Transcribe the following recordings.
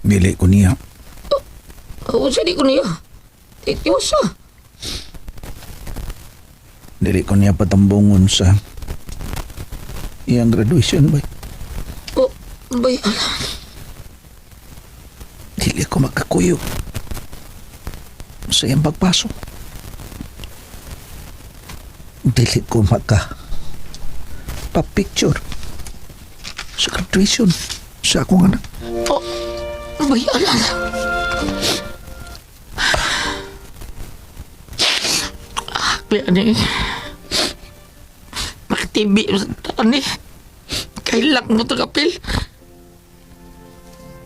Dili ko niya. Unsa di ko niya? Titiwas siya. Dili ko niya patambungon sa iyang graduation ba? Oh, bay, ala. Dili ko makakuyo sa iyang pagpasok. Dili ko pa-picture sa graduation sa akong anak. Oh, bay, ala. Kaya ni, makatibi sa taan ni. Kailak mo ito kapil.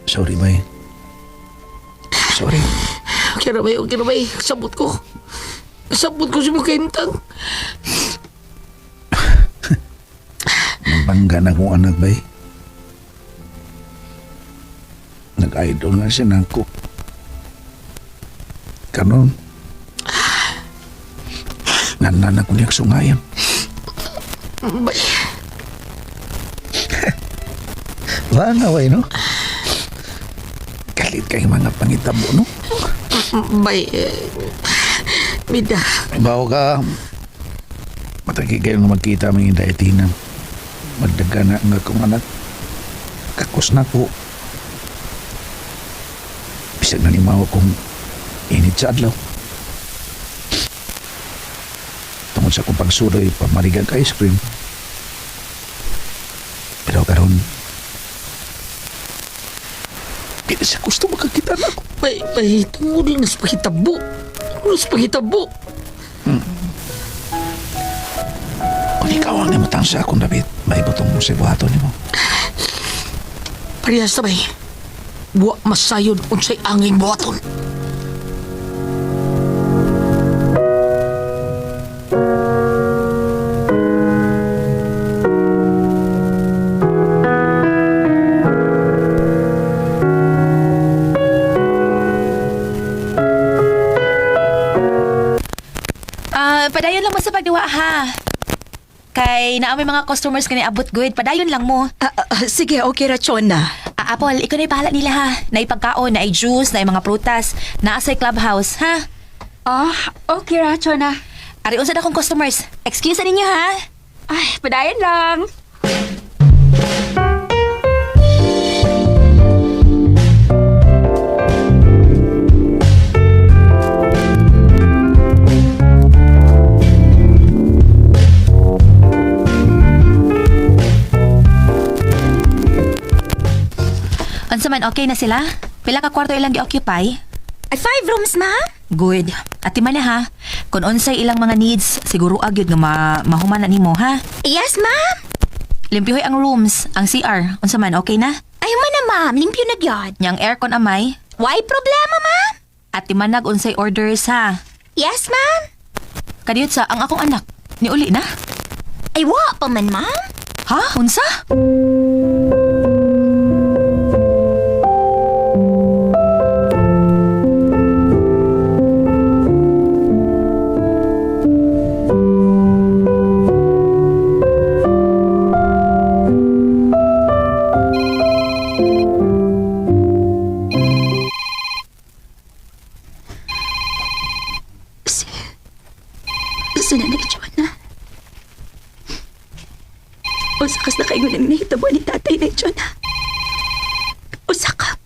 Sorry, bay. Sorry. Okay na bay. Sabot ko si mga kaintang. Nabangga na akong anak, bay. Nag-idol na siya na ako. Kanon, nanan ako niyang sungayan. Bay, Wala, no? Galit kayo mga pangitabo, no? bay, Mida. Bawa ka, matagi kayo nga magkita mga daitinan. Magdaga na ang akong anak. Kakos na ko. Bisag na limaw akong init sa adlaw. Tungod sa akong pagsuroy, pamarigag ice cream. Pero karon, hindi siya gusto makakita na ako. Bay, tungod lang sa pagkitabo. Kung ikaw ang nimutang sa akong David, may butong mo sa buhato ni mo. Parehas na bay. Buwa masayod unsay angin buhaton. Padayon lang mo sa pagdiwa ha. Kay naamay mga customers kani abot good, padayon lang mo. Sige, okay ra, Chona. Apple, ikaw na ipahala nila ha. Na ipagkaon, na juice, na mga prutas, na asay clubhouse, ha? Okay ra, Chona. Ari unsa na akong customers. Excuse na ninyo ha. Ay, padayon lang. Unsa man okay na sila? Pila ka kwarto ilang gi-occupy? 5 rooms, ma'am? Good. At man na ha. Kung unsay ilang mga needs, siguro agyod nga mahuman na nimo ha. Yes, ma'am. Limpyoy ang rooms, ang CR. Unsa man okay na? Ay, man na, ma'am. Limpyo na gyud. Yang aircon amay. Why problema, ma'am? At timanag unsay orders ha. Yes, ma'am. Kadiyot sa ang akong anak. Ni uli na? Ay, wa pa man, ma'am. Ha? Unsa? Sina na Chona. Usakas na kayo nang nahitabo ni tatay na Chona. Usaka.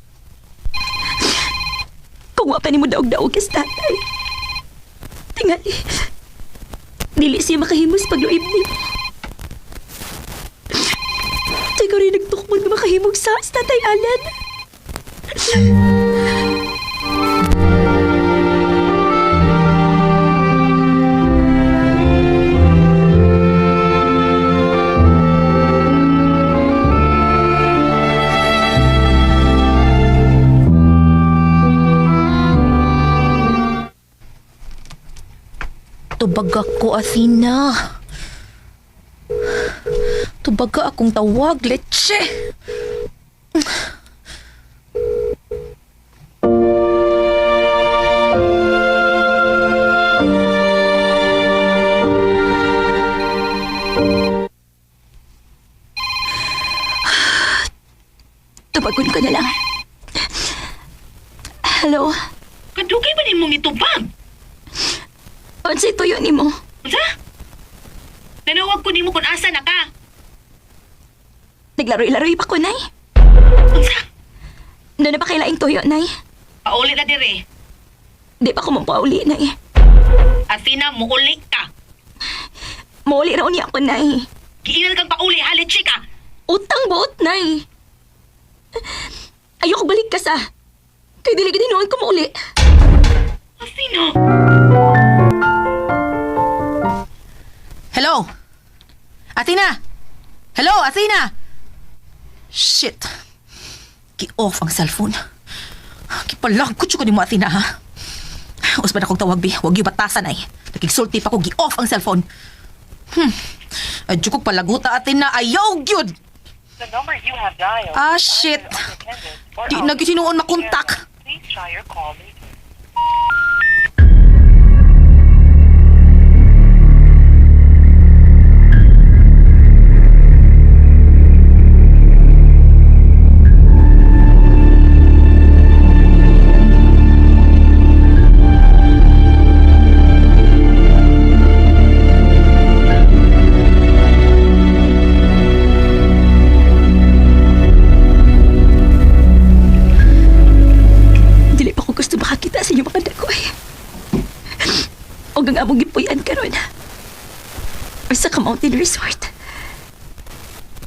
Kung wa pa ni mo daog-daog kis tatay. Tingali. Dili siya makahimos pagluib ni mo. Siguro rin nagtukmod na makahimog sa tatay Alan. Tubaga ko, Athena. Tubaga akong tawag, Leche. Tubagon ko na lang. Hello? Kadugay ba din mong itubag? Unsay tuyo nimo? Unsa? Nanawag ko nimo kung asa na ka. Naglaroy-laroy pa ko, nay. Unsa? Na pa kailaing tuyo, nay? Pauli na dire. Di pa ko mapauli, nay. Athena, muuli ka. Mauli raw niya ako, nay. Giingal kang pauli, halit chika. Utang buot, nay. Ayoko balik ka sa. Kay dili gid hinuon ko mauli. Athena. Hello? Athena? Hello, Athena? Shit. Ki-off ang cellphone. Kipalagkot siya ko ni mo, Athena, ha? Usba na kong tawag, bi. Huwag yung batasan, ay. Nakigsulti pa ko, gi-off ang cellphone. Adyo kong palaguta, Athena. Ayaw, gyud! The number you have dialed Ah, is shit. either unattended or Di out. na gisinuon makontak. Please try your call later. Dili pa ko gusto makakita sa inyo mga dagoy. O ang among gipuyan karon. Or sa ka-mountain resort.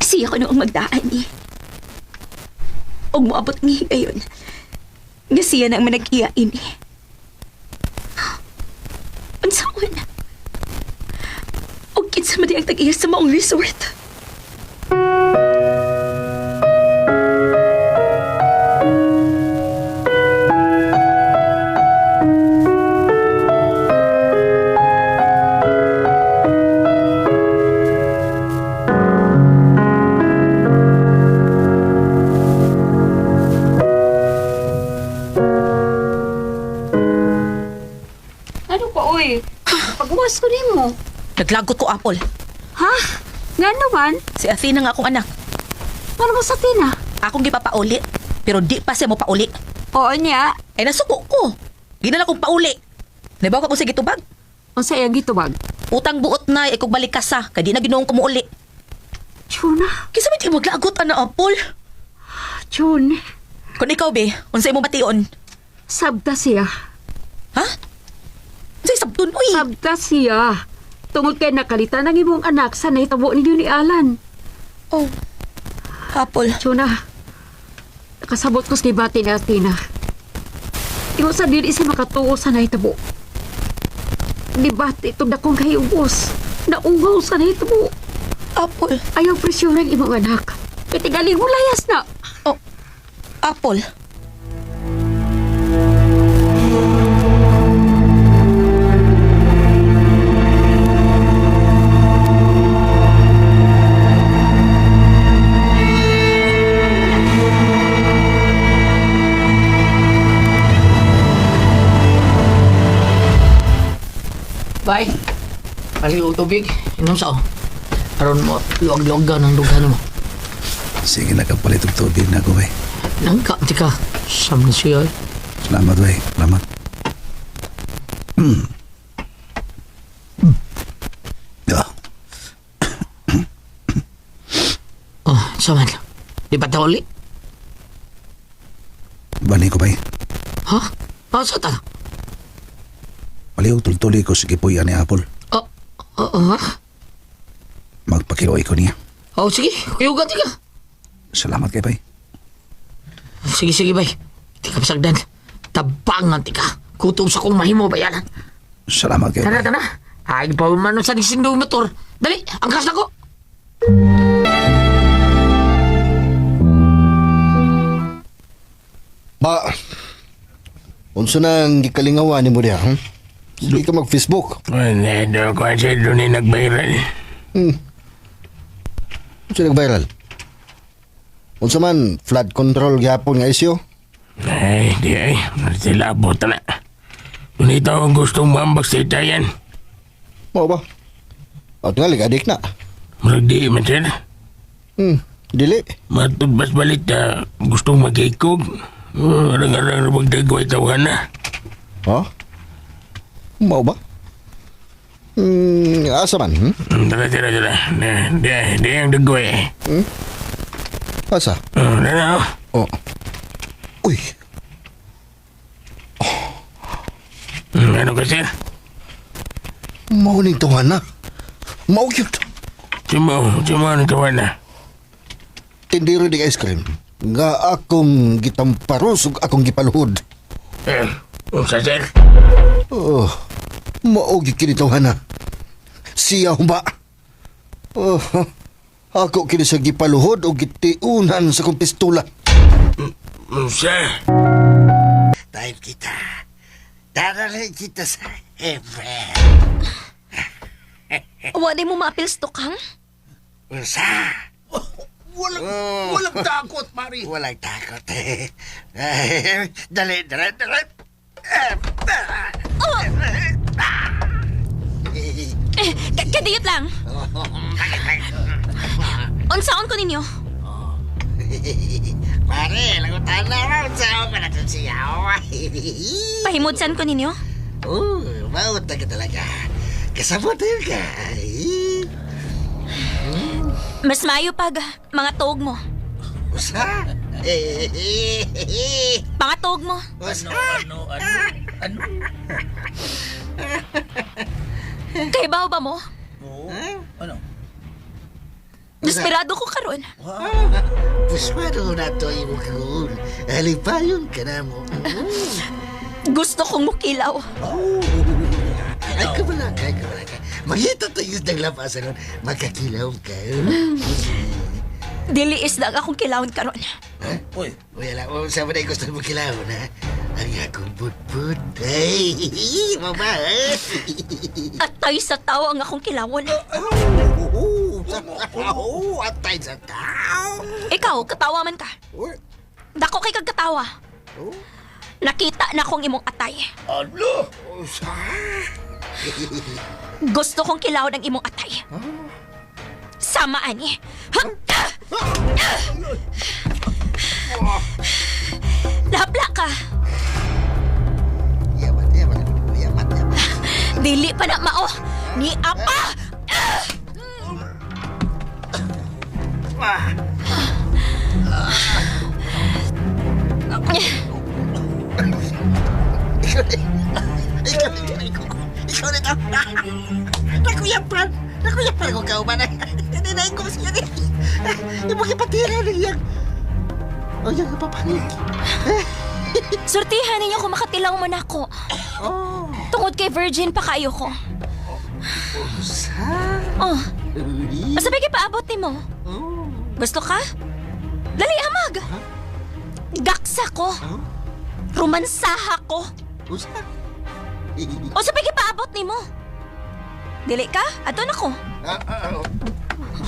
Siya ko noong magdaan ni. O moabot ni gayon. Nga siya nang manag-iyain ni. Unsaon? O kinsa man di ang tag-iya sa maong resort. Ano pa, uy? Pagbuwas ko din mo. Naglagot ko, Apple. Ha? Nga naman? Si Athena nga akong anak. Ano mo sa tina? Akong gipapauli. Pero di pa siya mo pauli. Oo niya. Ay, nasuko ko. Ginala kong pauli. Nabaw ka ko sa gitubag. O sa iyang gitubag? Utang buot na, ikog balik ka sa. Kaya di na ginoong kumuuli. Chuna. Kisa may di maglagot, ana, Apple. Chun. Kung ikaw, be, unsay mo bation. Sabta siya. Ha? Unsay sabton, uy. Sabta siya. Tungod kay nakalita ng imong anak sa nahitabo ninyo ni Alan. Oh. Apple. Chuna. Nakasabot ko sa gibati ni Athena. Iwa sa dili siya makatuo sa nahitabo. Gibati itong dakong kayubos. Naungaw sa nahitabo. Apple. Ayaw presyon ng imong anak. Katigaling mo layas na. Oh. Apple. Bay, paliw tubig. Inom sa o. Aron mo, luwag-luwag ng dugan mo. Sige, nakapalit og tubig na ako, bay. Langka, tika. Sama siya. Salamat, bay. Salamat. Ah, Oh, saman. Di ba tauli? bani ko, bay. Ha? Oh, sa ta? Paliw tultuli ko sige po yan ni Apple. Oh, ha? Magpakiloy ko niya. Oh, sige. Kuyugan, tika. Salamat kay bay. Sige, sige, bay. Di ka pasagdan. Tabangan, tika. Kutom sa kong mahimo, bayanan. Salamat kay Tara, bay. tara. Ay, pa man sa nisindo motor. Dali, angkas na ko. Ba, unsa na ang gikalingawan ni mo diha, hmm? Sige ka mag-Facebook. Ano ko sa doon ay nag-viral. Unsa nag-viral? Unsa man, flood control gyapon nga isyo? Ay, di ay. Sila abot na. Kung ito ang gustong mambag sa itayan, Mao ba? At nga, ligadik na. marag di man siya. Dili. Matubas balit na gustong mag-ikog. Arang-arang magdagway tawahan na. Ha? Mau ba? Asa man? Tara. Di ang dagway. Asa? Nanaw. Oh. Uy, Ano ka, sir? mauning tuhan na. Mau yun. Cuma ang tawahan na. Tindiro di ice cream. Nga akong gitamparos ug akong gipaluhod. Unsa, sir? Oh, maugi kinituhan na. Siya humba. Oh, ako kini sa gipaluhod o gitiunan sa kong pistola. Unsa? Time kita. Daraling kita sa heaven. Wala mo ma-appeals to kang? Unsa? Walang takot, Mari. Walang takot eh. Dali. Kadiyot lang. Unsaon ko ninyo? Pare, lagutan na mo. Saan ka na ito siyaw? Pahimudsan ko ninyo? Maut na ka talaga. Kasabot yun ka. Mas mayo pag mga tuog mo. Usa? Mga tuog mo. Usa? Ano? Kay baw ba mo? Ano? Desperado ko karon. Puswado na to yung kagoon. Alipayon ka na mo. Gusto kong mukilaw. Ay, kabala ka. Magita tayo ng lapasan nun. Magkakilaw ka. Dili is lang akong kilawon karon. Uy, Wala mo, saan mo na gusto mo kilaw na? Ang akong bud-bud. Ay, mama. At tayo sa tao ang akong kilawon. Atay sa tao. Ikaw, katawa man ka. Dako kay kagkatawa. Nakita na kong imong atay. ano? Gusto kong kilawon ang imong atay. Sama ani. Lahapla ka. Yamat. Dili pa na mao. Ni apa. Ikaw nito. Nakuyapan ko kauban. Hindi na ko siya ni. Ibang ipatira niya. O yung kapapanig. Sortihan ninyo kung makatilaw man ako. Tungod kay virgin pa kayo ko. Oh, masabay kay paabot ni mo. Gusto ka? Dali amag. Gaksa ko. Romansaha ko. Usa? O sabay kay paabot ni mo. Dili ka? Ato na ko.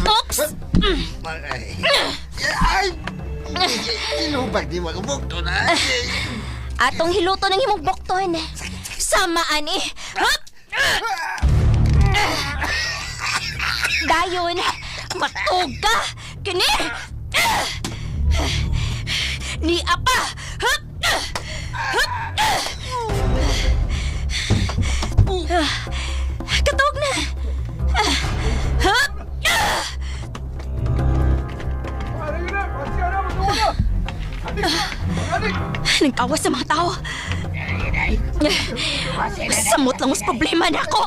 Oops! Ay! Inubag di magubog na. Atong hiluto ng imong bokton. Samaan eh. Hop! Dayon, matug ka. Kini! Ni apa! Hop! Hop! Katog na. Hop! Nagkawas sa mga tao. Samot lang mas problema na ako.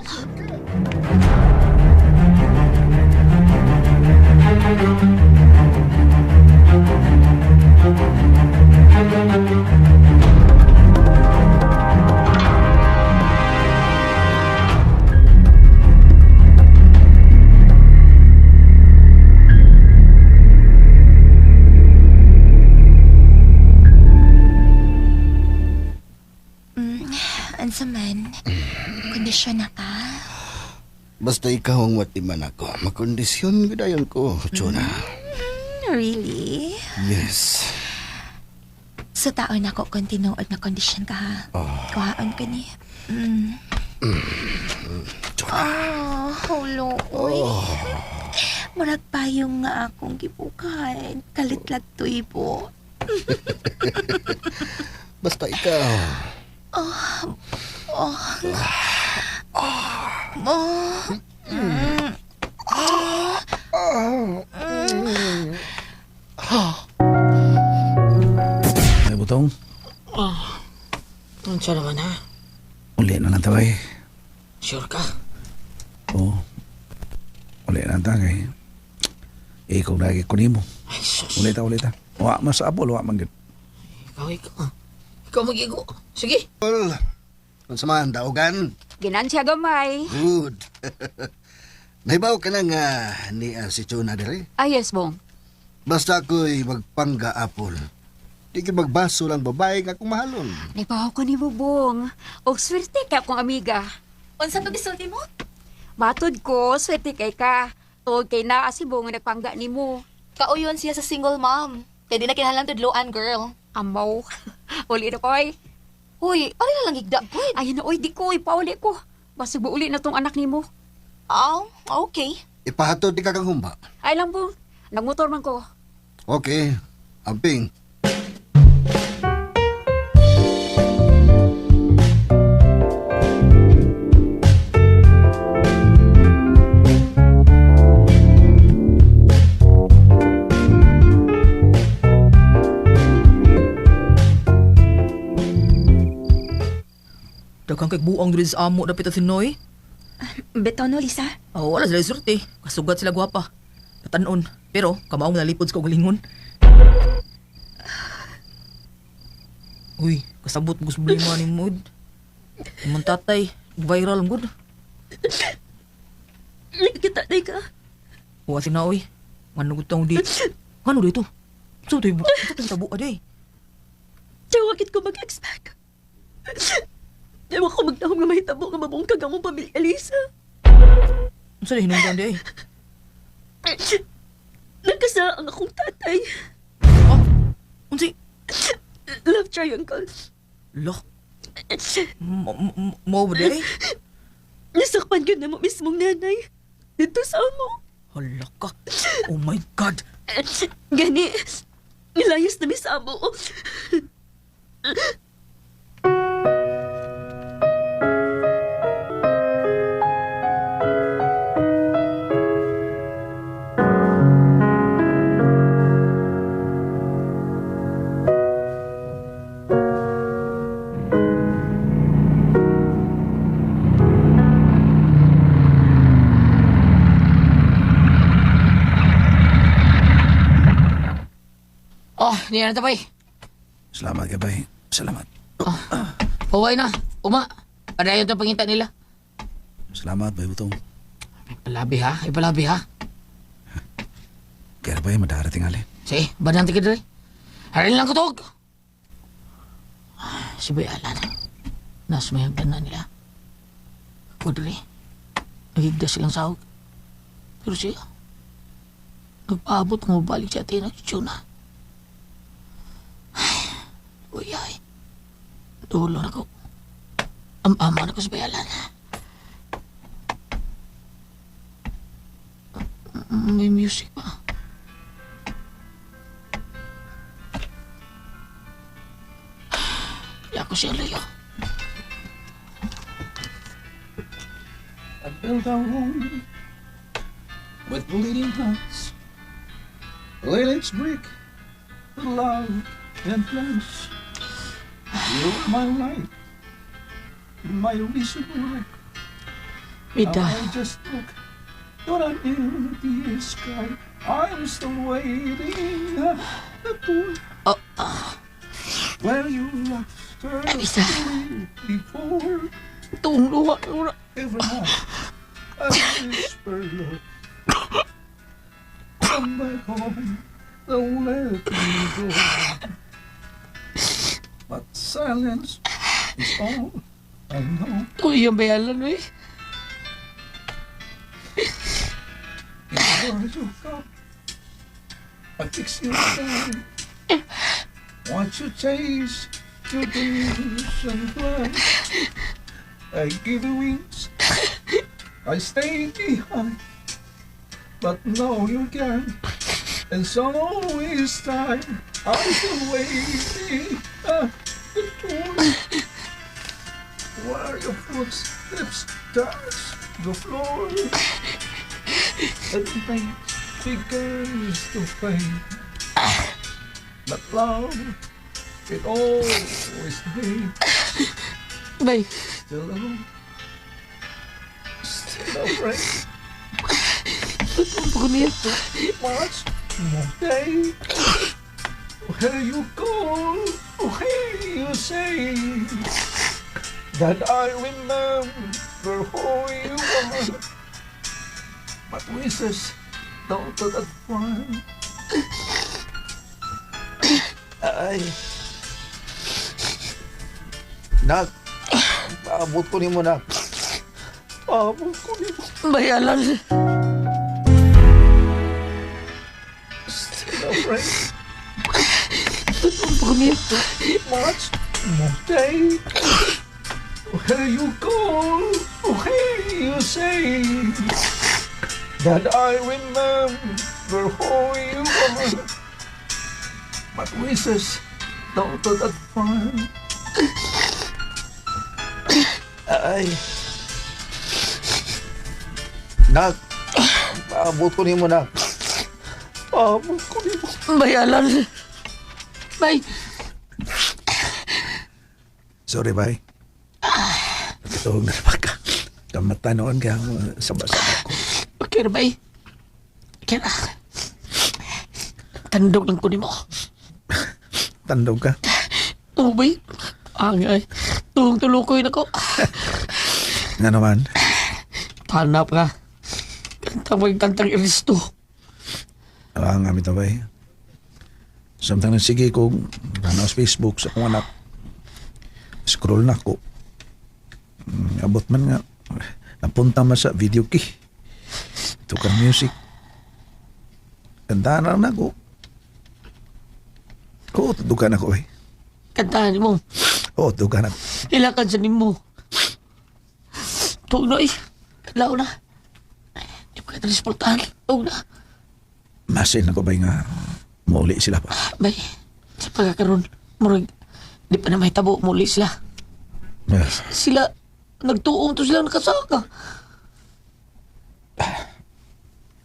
Ansa man, kondisyon na ka? Basta ikaw ang matiman ako. Makondisyon gadayon ko, Chona. Really? Yes. Sa taon ako kung tinuod na kondisyon ka ha. Kuhaan ka ni. Chona. Hulo. Uy. Murag payong nga akong gibukan. Kalitlag to ibo. Basta ikaw. Ay, Butong. Ano siya naman ha? Uli na lang taway. Sure ka? Oo. Uli na lang taway. Ikaw lagi ko nimo. Ay, sus. Uli ta. Wa mas apol, wa man gid. Ikaw. Ikaw mag-igo. Sige. Well, kung samahan daogan. Ginansya gamay. Good. Nahibaw ka na nga ni si Chuna dere. Ah, yes, Bong. Basta ako'y magpangga apol. Di ka magbaso lang babae nga kung mahalon. Naibaw ko ni Bubong. Og swerte ka akong amiga. Unsa pa gisulti mo? Matod ko, swerte kay ka. Tuod kay naa si Bong nga nagpangga ni mo. Kauyon siya sa single mom. Kaya di na kinahanglan tudloan, girl. Amaw. Uli na koy. Uy, pari na lang higda, good. Ay na, oy, di ko, ipauli ko. Basig uli na tong anak ni mo. Oh, okay. Ipahatod di ka kang humba. Ay lang, Bong. Nagmotor man ko. Okay. Amping. Daghang kay buang diri sa amo dapit sa Sinoy. Beto no, Lisa? Oh, wala sila surti. Kasugat sila gwapa. Patanon. Pero, kamaong nalipod sa kagalingon. Uy, kasabot ko sa problema ni Mood. Imong tatay, viral ang good. Kita na ka. Huwa na, uy. Manugod taong di. Ano dito? So, ito yung tabo ka day. Tawagit ko mag-expect. Ewan ko magdahong nga mahitabo nga mabungkag ang mong pamilya, Lisa. Ano sa hinungdan day? Nagkasa ang akong tatay. Oh, unsi? Love triangle. Lo? Mo ba day? Nasakpan ko na mo mismong nanay. Dito sa amo. Hala ka. Oh my God. Gani, nilayas na mi sa amo. Oh, di na tapay. Salamat ka, bay. Salamat. Huwag na. Uma. Padayon ito panginta nila. Salamat, bay Butong. Ipalabi ha. Ipalabi ha. Kaya bay, madarating alin. Sige, banang tigid rin. Harin lang kutog. Si Bay Alan. Nasmayagdan na nila. Ako rin. Nagigda silang sahog. Pero siya, nagpaabot kung mabalik siya tayo ng Chuna. Uy, ay. Dulo na ko. Ama na ko sa bayalan. May music pa. Kaya ko siya layo. I built a home with bleeding hearts. Laid its brick with love and plans. You're my light, my reason to wreck. Vida. I just look to an empty sky. I'm still waiting at the door where you left her Lisa. before. Itong luwa. Every night I whisper, Lord, come back home, don't let me go. But silence is all I know. Uy, yung bayalan, uy. Before you come, I fix your time. Once you taste your dreams and fly, I give you wings. I stay behind, but now you're gone, and so is time. I've been waiting at the door where your footsteps touch the floor and night begins to fade. But love, it always stays. Bay, Still alone, still afraid. tutulog ko niya. Much more day. Where you go, where you say that I remember who you are. But wishes don't do that fun. Ay. Nak, paabot ko ni mo, nak. Paabot ko ni mo. Bay, alam. Still afraid. Tutulog ko niya. Much more day. Where you go, where you say that I remember who you are. But wishes don't do that fun. Ay. Nak, paabot ko ni mo, nak. Paabot ko ni mo. Bay, alam. Bay, Sorry, bay. Ito, nalapak ka. Kamatanoon ka sama-sama ko. okay na, bay. Okay na. Tandog lang ko ni mo. Tandog ka. Oo, bay. Angay. Tulong-tulukoy na ko. Nga naman. Hanap ka. Kantang iristo. Ang amin ito, bay. Samtang sige kong sa Facebook sa kong anak. Scroll na ko. Abot man nga. Napunta man sa video key. Ito ka music. Kantaan na ako. Oo, tudugan ako eh. Kantahan mo. Oo, tudugan ako. Ilakan sa nimo. Tuog na eh. Lao na. Di pa ka transportahan. Tuog na. Masin ako ba nga mauli sila pa. Bay, sa pagkakaroon, murag, di pa na may tabo, muli sila. Yes. Sila, nagtuong to sila nakasaka.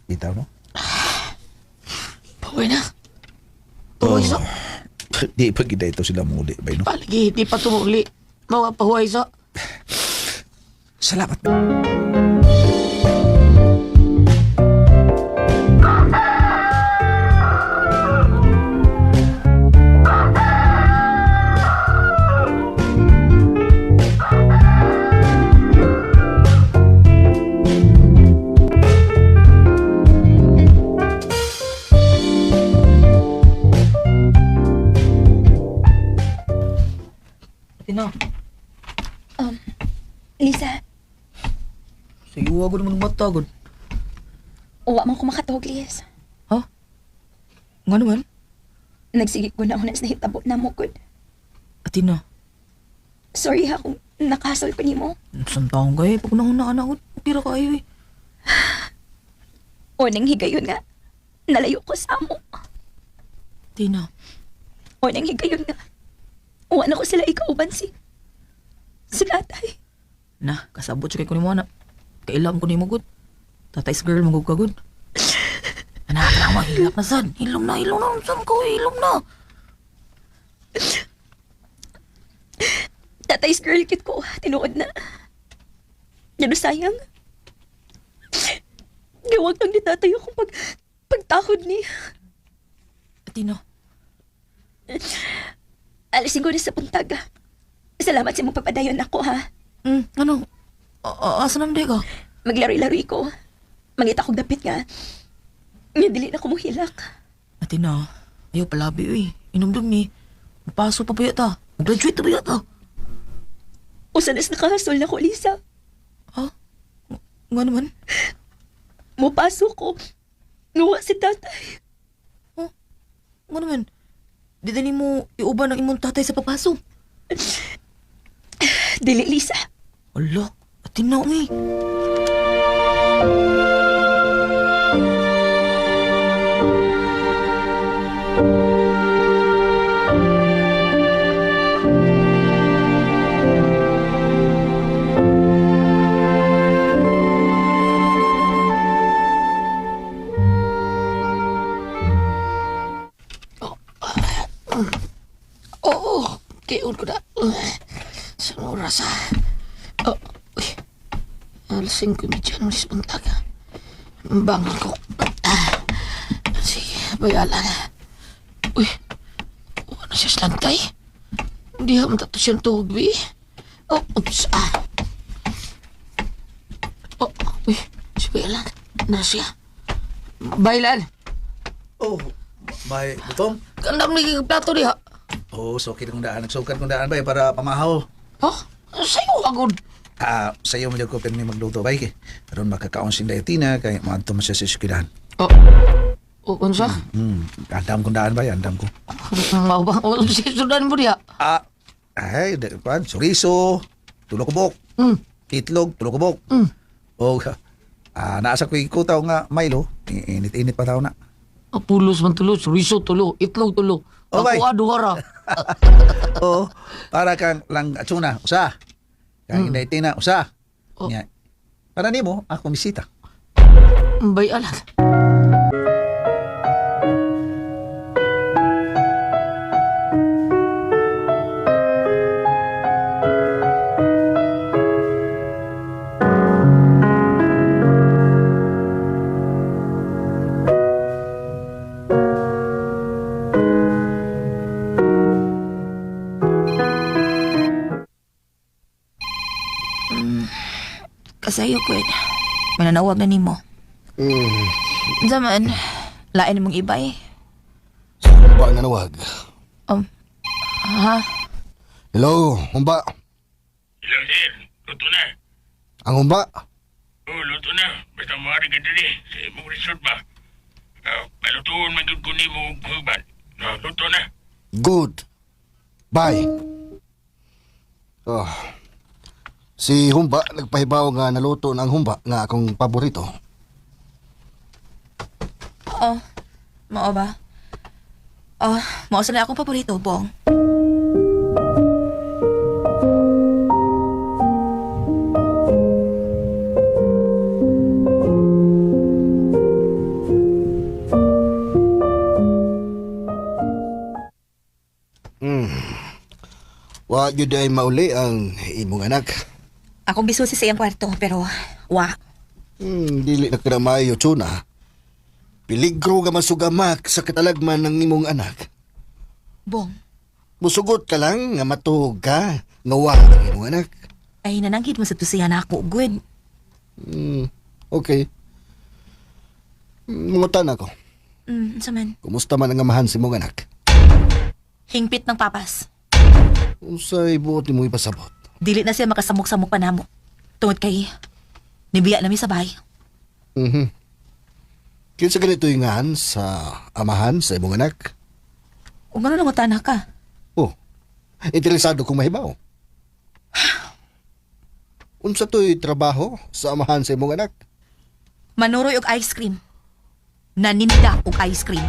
Bitaw no? Paway na. Paway sa. Di pa gida ito sila mauli ba no? Palagi, di pa tumuli. Mga pahuay sa. Salamat. Tina, Lisa, sige, huwag ko naman matagod. uwa man ko makatawag, Liz. Ha? Nga naman? Nagsigig ko na ako na sa hitabo na mo, good. Tina, Sorry ha kung nakasol ko ni mo. saan taong kayo? Pag nahunaan ako, pira kayo eh. O nang higayon nga, nalayo ko sa amo. Tina, O nang higayon nga, uwan ako sila ikauban si tatay. na, kasabot siya kay ko ni mo, anak. Kailangan ko ni mo, good. Tatay's girl, magugagod. Anak, anak, mahilap na sad. Hilom na. Saan ko? Hilom na. Tatay's girl kit ko, tinuod na. Yan sayang. Gawag lang ni tatay ako pagtahod ni. Tina, Alisin ko na sa puntaga. Salamat sa mong pagpadayon ako, ha? ano? Asa naman di ka? Maglaro-laro ko. Mangita kong dapit nga. Nga dili na kumuhilak. Tina, ayaw palabi eh. Inumdum ni. Mapaso pa ba yata? Graduate na ba yata? Usanas nakahasol na ko, Lisa. Ha? Nga naman? Mupaso ko. Nuwa si tatay. Nga naman? Di dali mo iuban ang imong tatay sa papaso. Dili, Lisa. Ala, Tina eh. Oo, kiyon ko na. Sa oras uy. Alas 5:30 ng isbuntag. Bangon ko. Sige, bayalan. Uy, wala siya sa lantay. Hindi naman tato siyang tugbi. Ups, uy, si Bayalan. Na siya. Bayalan. Oh, may butong. Kandam ni plato diha. Oh, so kung daan. Nagsukat kung daan ba para pamahaw. Oh, sa'yo agod. Sa'yo mo ko pirmi magluto ba karon makakaon si Tina kay maadto man siya sa eskwelahan. Unsa? Andam kung daan ba andam ko. Mau ba? Sige, sudan mo diha. Ay, pan, chorizo, tulo kubok. Itlog, tulo kubok. O, naasa ko ikutaw nga Milo, init-init pa tao na. Pulos man tulo, riso tulo, itlog tulo. Oh, bay. Ako aduhara. Oo, para kang lang atsuna, usa. Kang Inday Tina, usa. Oh. Nya, para nimo, ako misita. Bayalan. Kasayo ko mananawag na nimo. Zaman, lain mong iba eh. Humba nga nawag. Ha? Hello, humba. Hello, sir. Luto na. Ang humba. Oh, luto na. Basta maaari ka dali. Sa imong resort ba? Palutuon man yun ko ni mo huban. Luto na. Good. Bye. Oh. Si Humba nagpahibaw nga naluto ng humba nga akong paborito. Mao ba? Mao sa na akong paborito, Bong. Wa gyud ay mauli ang imong anak. Akong bisusi sa iyang kwarto, pero wa. Dili na kada maayo tsuna. Peligro ka masugamak sa katalagman ng imong anak. Bong, Musugot ka lang nga matuog ka nga wa ang imong anak. ay nananggid mo sa tusiyan ako, good. Okay. Mungutan ako. Sa man, Kumusta man ang amahan si imong anak? hingpit ng papas. Unsay buot nimo ipasabot? Dili na siya makasamok-samok pa namo. Tungod kay, nibiya nami sa bahay. Kinsa ganito ingan sa amahan sa imong anak? Kung gano'n lang utana ka, Oh, interesado kong mahibaw. Unsa to'y trabaho sa amahan sa imong anak? manuroy og ice cream. Naninda og ice cream.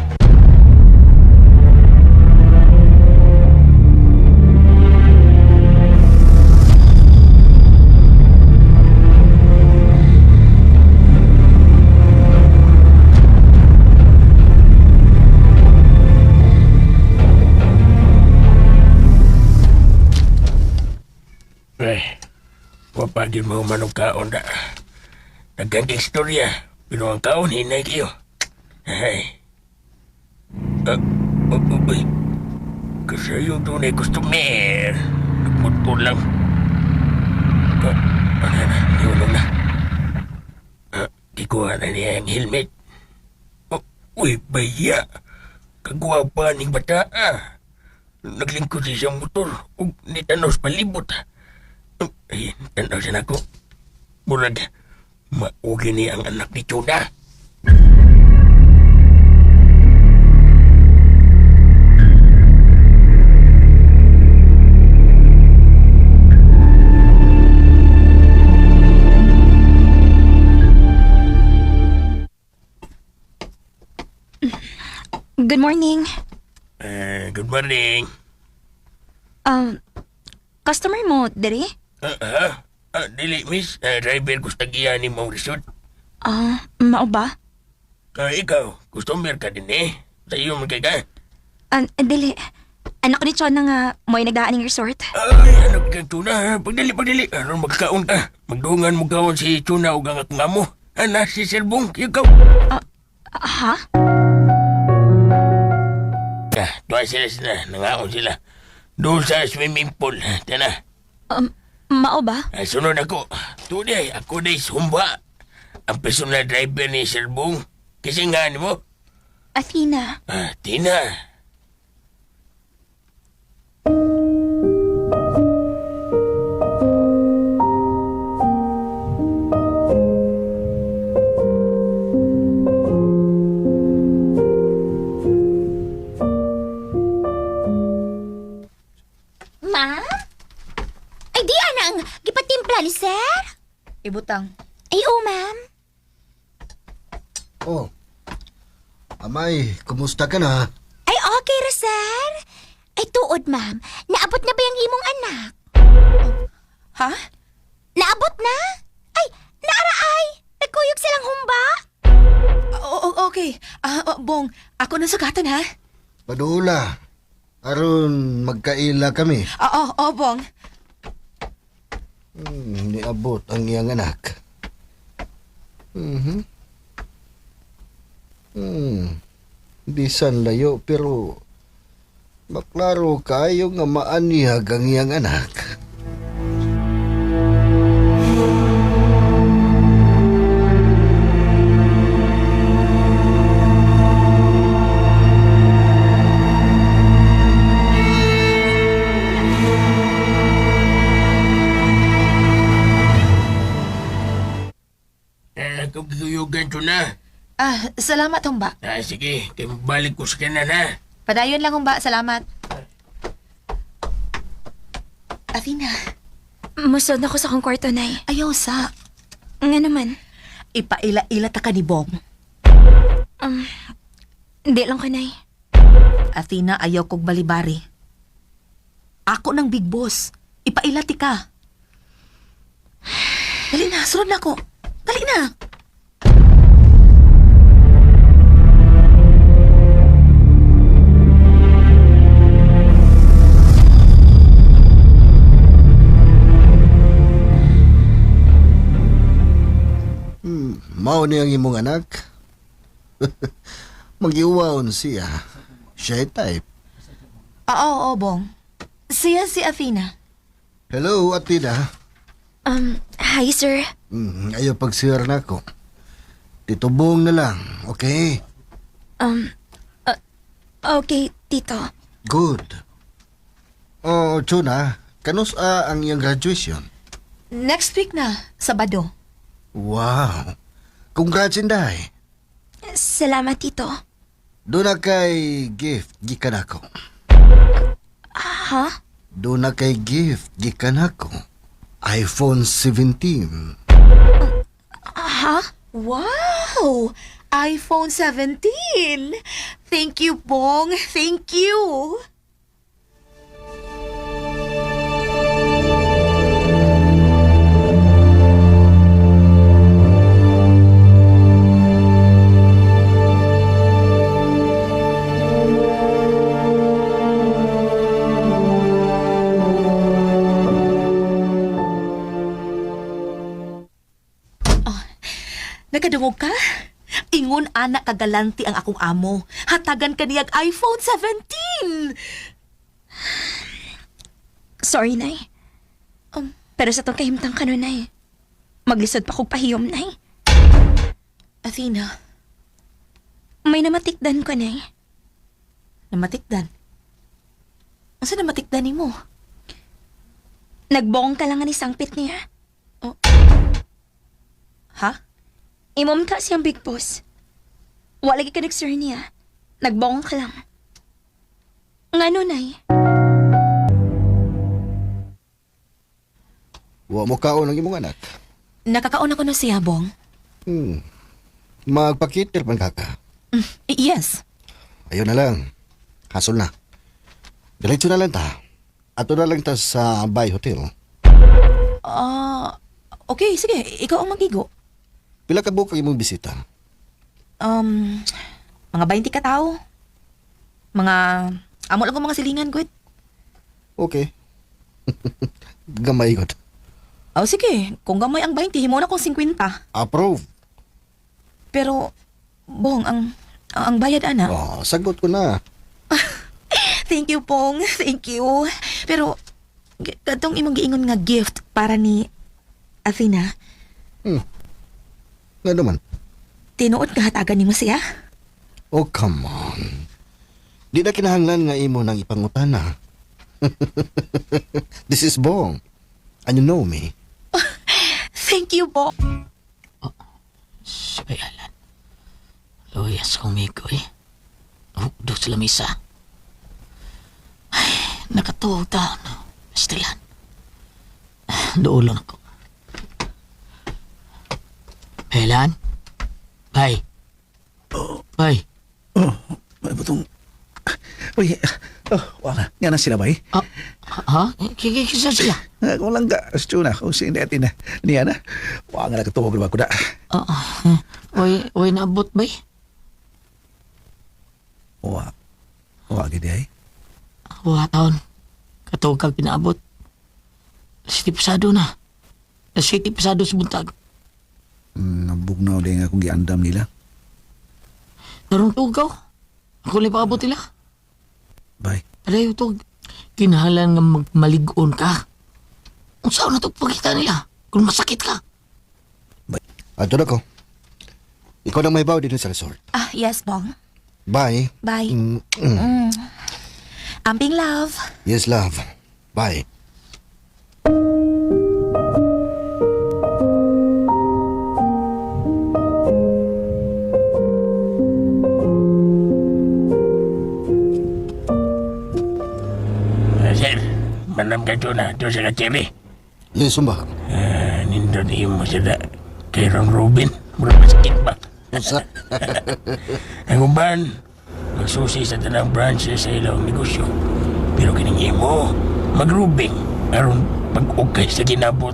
Ay, wapagin mo manong kaon na. Nagkang istorya, pero ang kaon hinay kayo. Ay. Uy. Kasayo doon ay customer. Nagmutpo lang. Ano na, iulong na. Kikuha na niya ang helmet. Uy, baya. Kagwapa ning bata. Naglingkod siya siyang motor. Ug nitanos palibot. Ay, tanaw siya na ko. Murag, maugi niya ang anak ni Chuna. Good morning. Good morning. Customer mo, dere? Dili, miss. Driver, gusto giyan ni mong resort. Mao ba? Ikaw, customer ka din eh. Sa iyo magkay ka. Dili. Anak ko ni Chona nga mo'y nagdaan ng resort. Ay, anak kang tuna. Pagdali. Aron magkaon ka. Magdungan mo kaon si tuna o ang akong amo. Ana, si Selbong, ikaw. Ha? Tuwa sila. Nangaon sila. Doon sa swimming pool. Tana. Mao ba? Sunod ako. Tunay, ako na sumba. Ang personal driver ni Selbong. Kasi nga mo. Athena. Tina. Ma? Ay, di anang gipatimpla ni sir? Ibutang. Ay, oo, ma'am. Oh. Amay, kumusta ka na? Ay, okay ra, sir. Ay, tuod, ma'am. Naabot na ba yung imong anak? Ha? Naabot na? Ay, naara ay. Nagkuyog silang humba. Okay. Bong, ako na sugatan ha? Padula. Aron magkaila kami. Oo, Bong. Niabot ang iyang anak. Bisan layo pero maklaro kayo nga maanihag ang iyang anak. Kung guyugan tuna. Salamat, humba. Sige, kaya balik ko sa kanan ha. Padayon lang, humba. Salamat. Athena, Musod na ko sa kong kwarto, nay. ayaw sa. Nga naman. Ipaila-ila ta ka ni Bong. Hindi lang ko, nay. Athena, ayaw kog balibari. Ako ng big boss. Ipailati ka. Dali na, sunod na ako. Dali na. Mao ni ang imong anak. Mag-iwaon siya. Siya type. Oo, Bong. Siya si Athena. Hello, Atina. Hi, sir. Ayaw pag-share na ako. Titubong na lang, okay? Okay, tito. Good. Oh, Chuna, kanus ang iyang graduation? Next week na, Sabado. Wow. Congrats, Inday. Salamat, tito. Doon na kay gift, gikan ako. Ha? Doon na kay gift, gikan ako. iPhone 17. Ha? Wow! iPhone 17! Thank you, Bong. Thank you. Nakadungog ka? Ingon anak kagalanti ang akong amo. Hatagan ka niyag iPhone 17! Sorry, nay. Pero sa tong kahimtang ka nun, nay. Maglisod pa kong pahiyom, nay. Athena, May namatikdan ko, nay. namatikdan. Asa namatikdan ni mo? Nagbong ka lang nga ni sangpit niya. Ha? Imom ka siyang big boss. Wala ka nag-sir niya. Nagbong ka lang. Ngano, nay? Wa mo kaon ang imong anak. Nakakaon ako na siya, Bong. Magpakitir man kaka. Yes. Ayun na lang. Hasol na. Diretso na lang ta. Ato na lang ta sa Bay Hotel. Okay, sige. Ikaw ang magigo. Pila ka buok ang imong bisita? Mga 20 ka tao. Mga Amo lang ko mga silingan, good. Okay. Gamay ko. Oh, sige. Kung gamay ang 20, himo na kong 50. Approve. Pero, Bong, ang bayad, ana. Oh, sagot ko na. Thank you, Pong. Thank you. Pero, katong imong giingon nga gift para ni Athena, Nga naman. tinuod ka hatagan ni mo siya? Oh, come on. Di na kinahanglan nga imo nang ipangutana. This is Bong. And you know me. Thank you, Bong. Sabayalan. Loyas kong mikoy. Hukdo sa lamisa. Ay, nakatuog taon. Stilan. Doon ako. Belan? Bay. Bay. Oh, may butong... Uy, wala. Nga na sila ba eh? Ha? Kisa sila? Kung lang ka, astyo na. Kung hindi natin na. Niya na. Wala nga nakatuwag na ba ko na. Uy, naabot bay? Wala gini ay. Wala taon. Katuog kang pinaabot. City pasado na. City pasado sa buntag. Nabugnaw din akong giandam nila. Narong tugaw. Ako lang paabot nila. Bay. Palayo to. Kinahalan nga magmaligon ka. Kung saan na ito pagkita nila. Kung masakit ka. Ato na ko. Ikaw na may baw dito sa resort. Yes, Bong. Bye. Bye. Amping love. Yes, love. Bye. Sir, manam ka na. Ito sa kachiri. Yes, umba. Nindon mo siya kay Ron Robin. Mura masakit ba? Usa. Ang uban, magsusi sa tanang branches sa ilang negosyo. Pero kining imo, magrubing. Aron pag-ukay sa ginabot.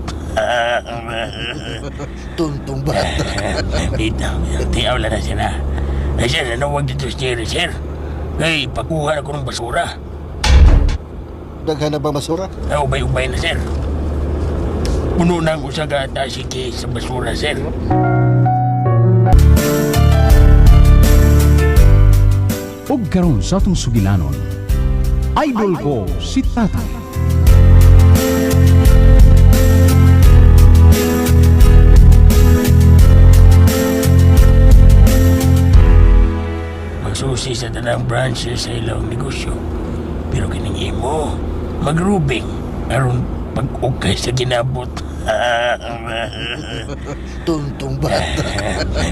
Tuntong bata. Dito, tiyaw lang na sila. Ay sir, nanawag dito si Jerry, sir. Kay, pakuha na ko ng basura. Daghan na ba masura? Ubay-ubay na, sir. Puno na ang usaga at asiki sa basura, sir. Og karon sa atong sugilanon, idol ko si Tatay. Magsusi sa tanang branches sa ilang negosyo. Pero kining imo, magrubing. Aron pag-ukay sa ginabot. Tuntong bata.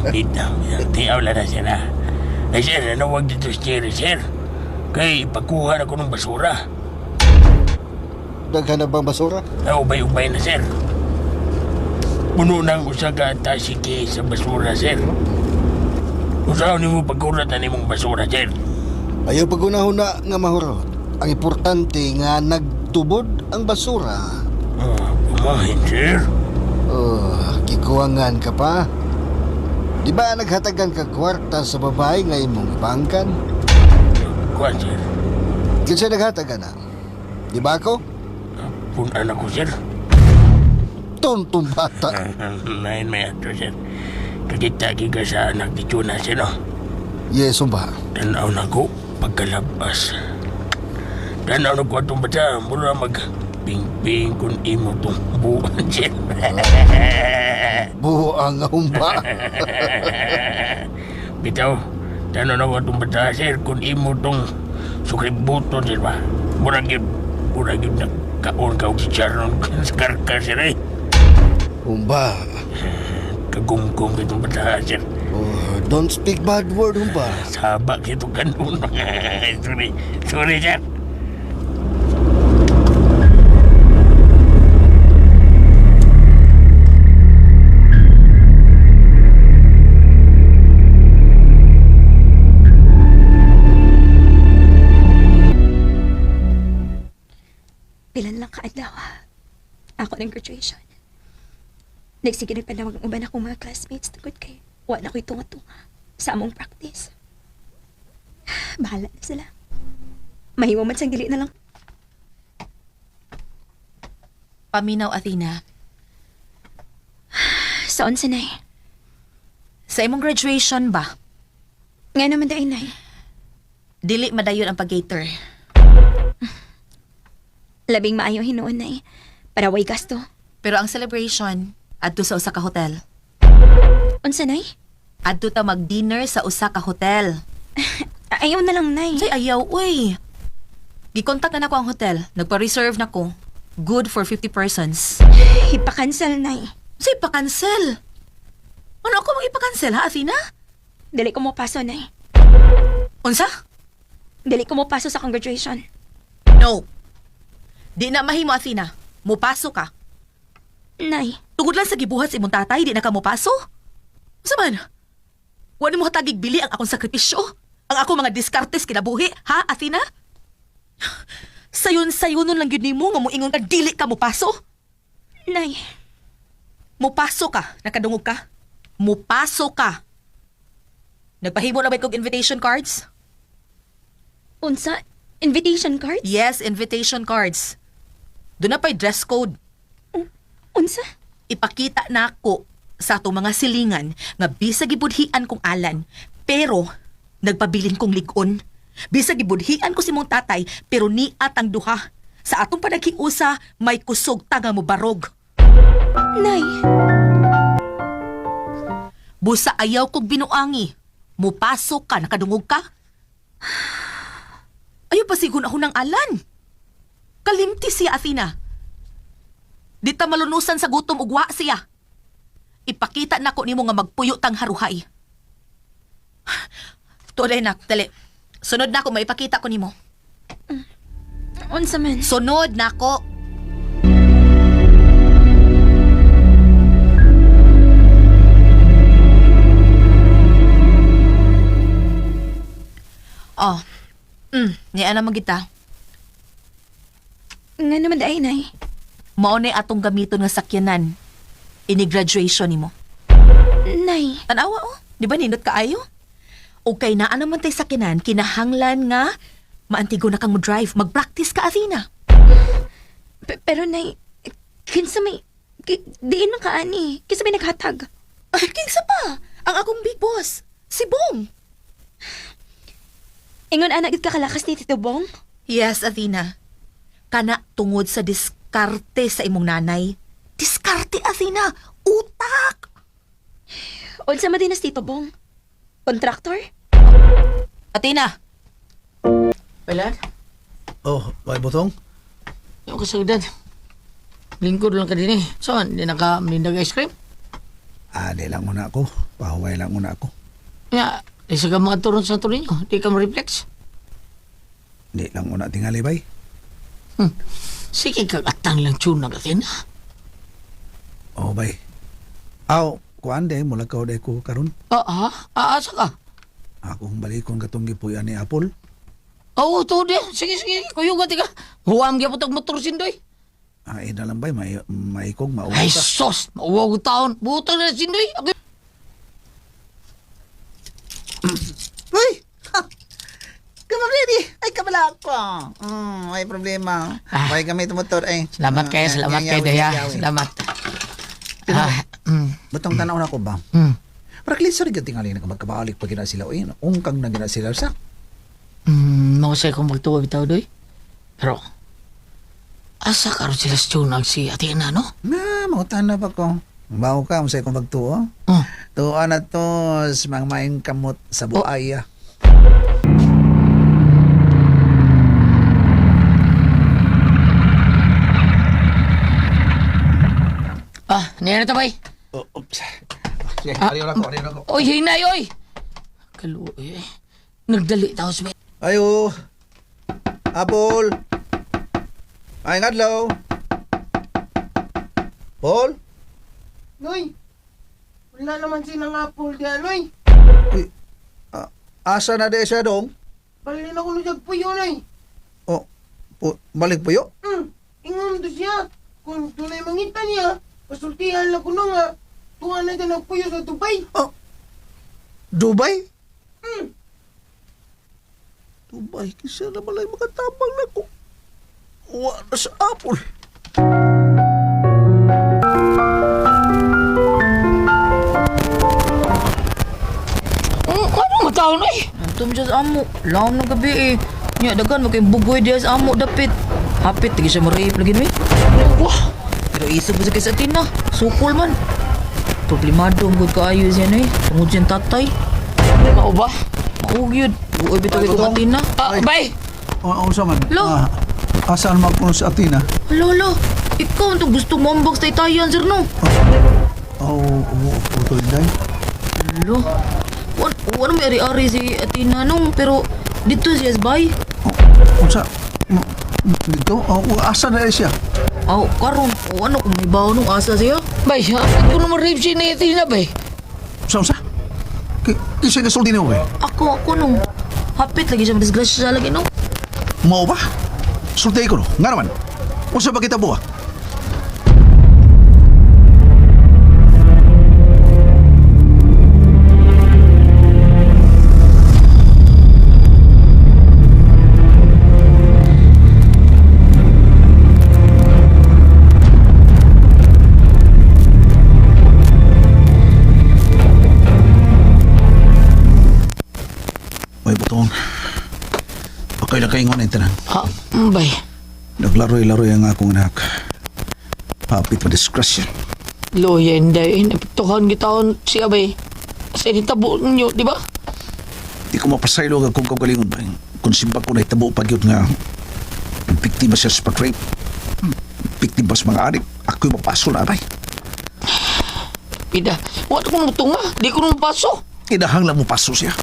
Dito, tiyaw lang na sila. Ay sir, nanawag dito si Jerry, sir. Kay, pagkuha na ko ng basura. Daghan na ba masura? Ubay-ubay na, sir. Puno na ang usaga at asiki sa basura, sir. Usaw ni mo pagkuratan ni mong basura, sir. Ayaw pagunahon na nga mahurot. Ang importante nga nagtubod ang basura. Kumahin, sir. Kikuwangan ka pa. Di ba naghatagan ka kwarta sa babae nga imong ibangkan? Kuwan, sir. Kinsa naghatagan na? Di ba ako? Punan ako, sir. Tontong bata. Nain may ato, sir. Kakita-ki ka sa anak ni Tuna, sir, no? Yes, ba? Tanaw na ko pagkalabas. Tanaw na ko itong bata. Mula mag-ping-ping kung imo itong buwan, sir. Buang nga humba. Bitaw, tanaw na ko itong bata, sir. Kung imo itong sukributo, sir ba? Murag yun na kaon ka o si Charon sa karka, sir, eh. Humba. Kagungkong itong bata, sir. Don't speak bad word, humba. Sabak ito ganun. Sorry, sir. Pilan lang kaadlaw. Ako ng graduation. Nagsigil pa na mag-uban akong mga classmates tungkol kay wala ko'y tunga-tunga sa among practice. Bahala na sila. Mahiwa man siyang dili na lang. Paminaw, Athena. Saan sa nay? Sa imong graduation ba? Nga naman dahil nay. Dili madayon ang pag-cater. Labing maayo hinuon nay. Para way gasto. Pero ang celebration, adto sa usa ka hotel. Unsa nay? Adto ta mag-dinner sa usa ka hotel. Ayaw na lang nay. Say ayaw, uy. Gikontak na nako ang hotel. Nagpa-reserve na ko. Good for 50 persons. Ipa-cancel nay. Say pa-cancel. Ano ako mang ipa-cancel ha, Athena? Dili ko mo paso nay. Unsa? Dili ko mo paso sa graduation. No. Di na mahimo, Athena. Mupaso ka. Nay. Tungod lang sa gibuhat sa imong tatay, di na ka mupaso? Unsa man? Wala mo hatagig bili ang akong sakripisyo? Ang ako mga diskartes kinabuhi, ha, Athena? Sayon-sayonon lang yun nimo nga moingon ka dili ka mupaso? Nay. Mupaso ka, nakadungog ka. Mupaso ka. Nagpahimo na ba kong invitation cards? Unsa? Invitation card? Yes, invitation cards. Doon na pa'y dress code. Unsa? Ipakita na ako sa atong mga silingan nga bisag gibudhian kong alan, pero nagpabilin kong ligon. Bisag gibudhian ko si mong tatay, pero niat ang duha. Sa atong panaghiusa, may kusog tanga mo barog. Nay. Busa ayaw kog binuangi. Mupasok ka, nakadungog ka. Ayaw pasigon ako ng alan. Kalimti siya, Athena. Di ta malunusan sa gutom ugwa siya. Ipakita na ko nimo nga magpuyo tang haruhay. Tuloy na, dali. Sunod na ako, maipakita ko nimo. Unsa man? Sunod na ako. Oh. Niya naman kita. Nga naman dahil nay. Mao ni atong gamiton nga sakyanan. Ini-graduation nimo. Nay. Tanawa oh. Di ba nindot kaayo? O kay naa naman tay sakyanan, kinahanglan nga maantigo na kang mo drive. Mag-practice ka, Athena. Pero nay, kinsa may... Diin man ka ani. Kinsa may naghatag. Ay, kinsa pa? Ang akong big boss. Si Bong. Ingon anak gid ka kalakas ni Tito Bong? Yes, Athena. Kana tungod sa diskarte sa imong nanay. Diskarte, Athena! Utak! Unsa man din na Tito Bong? Kontraktor? Athena! Pailan? Oh, may butong? Yung kasagdan. Lingkod lang ka din eh. Saan? Hindi naka-mindag ice cream? Di lang muna ako. Pahuway lang muna ako. Ya, isa ka mga turon sa tuloy nyo. Di ka ma-reflex. Di lang muna tingali, bay. Sige kagatang lang tune na Athena. Oh, bay. Aw, kuan de, mula ka de ko karon. Asa ka? Akong balikon katong gipuyan ni Apple. Oo, to di. Sige. Kuyugan ka. Huwam gyapon tag motor sindoy. Na lang bay, may kong mauwa Ay, ka. sos! Mauwag taon. Butang na sindoy. Okay. Uy! Ready? Ay, kabala ako. May problema. May gamit ang motor. Ay. Salamat kayo, Daya. Salamat. Butong tanaw na ko ba? Praklis sa rin tingali na magkabalik pag gina sila. Ungkang na gina sila sa. Mausay kong magtuwa bitaw doy. Pero, asa karon sila sa tunag si Athena, no? Mautan na pa ko. Bawo ka, masay kong magtuo. Tuwa na to, mga maing kamot sa buaya. Niyan na tabay. Oops. Sige, ariyo na ko. Oy, hinay, oy! Kaluoy, eh. Nagdali tao sa Ayo. Apple. Ay, ngadlaw. Paul? Noy, wala naman silang apple diyan, Noy. Uy, asa na de siya dong? Balin ako nung puyo, Noy. Oh, balik po yo? Ingon to siya. Kung tunay mangita niya, pasultihan lang ko na nga. Tuwa na dyan ang puyo sa Dubai. Dubai? Tubay, kisa na malay makatabang na ko. Uwa na sa apol. Ano matao na eh? Antum dyan sa amo. Laom ng gabi eh. Nya, dagan mo kayong bugoy diya sa amo, dapit. Hapit, tagi siya ma-rape lagi mo eh. Wah, Pero isip mo sa kay sa Athena. Sukol man. Problemado ang good kaayo siya na eh. Tungod siyang tatay. mao ba? Maug yun. Buoy bito kay kong Athena. Bay! Oo, saman. Lo. Asaan magpuno sa Athena? Hala. Ikaw ang gusto mo ambag sa itayan, sir, no? Putol day. Hala. Wala may ari-ari si Athena nung, pero dito siya bay. Unsa? Dito? Asa na siya? Aw, karon. Ano kung may bawa nung asa siya? Bay, ako naman rape siya na Athena, bay. Unsa? Kisa gasulti niyo ba? Ako nung. Hapit lagi siya madisgrasya lagi nung. Mao ba? Sultay ko no? Nga naman. Unsa ba kita buha? May butong. Okay na kayo nga tanan. Bay. Naglaroy-laroy ang akong anak. Hapit pa diskrasyon. Loya, hindi. Napituhan gitaon siya, bay. Kasi nitabo ninyo, di ba? Di ko mapasaylo ang akong kagalingon ba. Kung simba ko na itabo pag yun nga biktima siya sa pag-rape. Biktima sa mga arik. Ako'y mapaso na aray. Pida, wala ko nung tunga. Di ko nung paso. Inahang lang mo paso siya.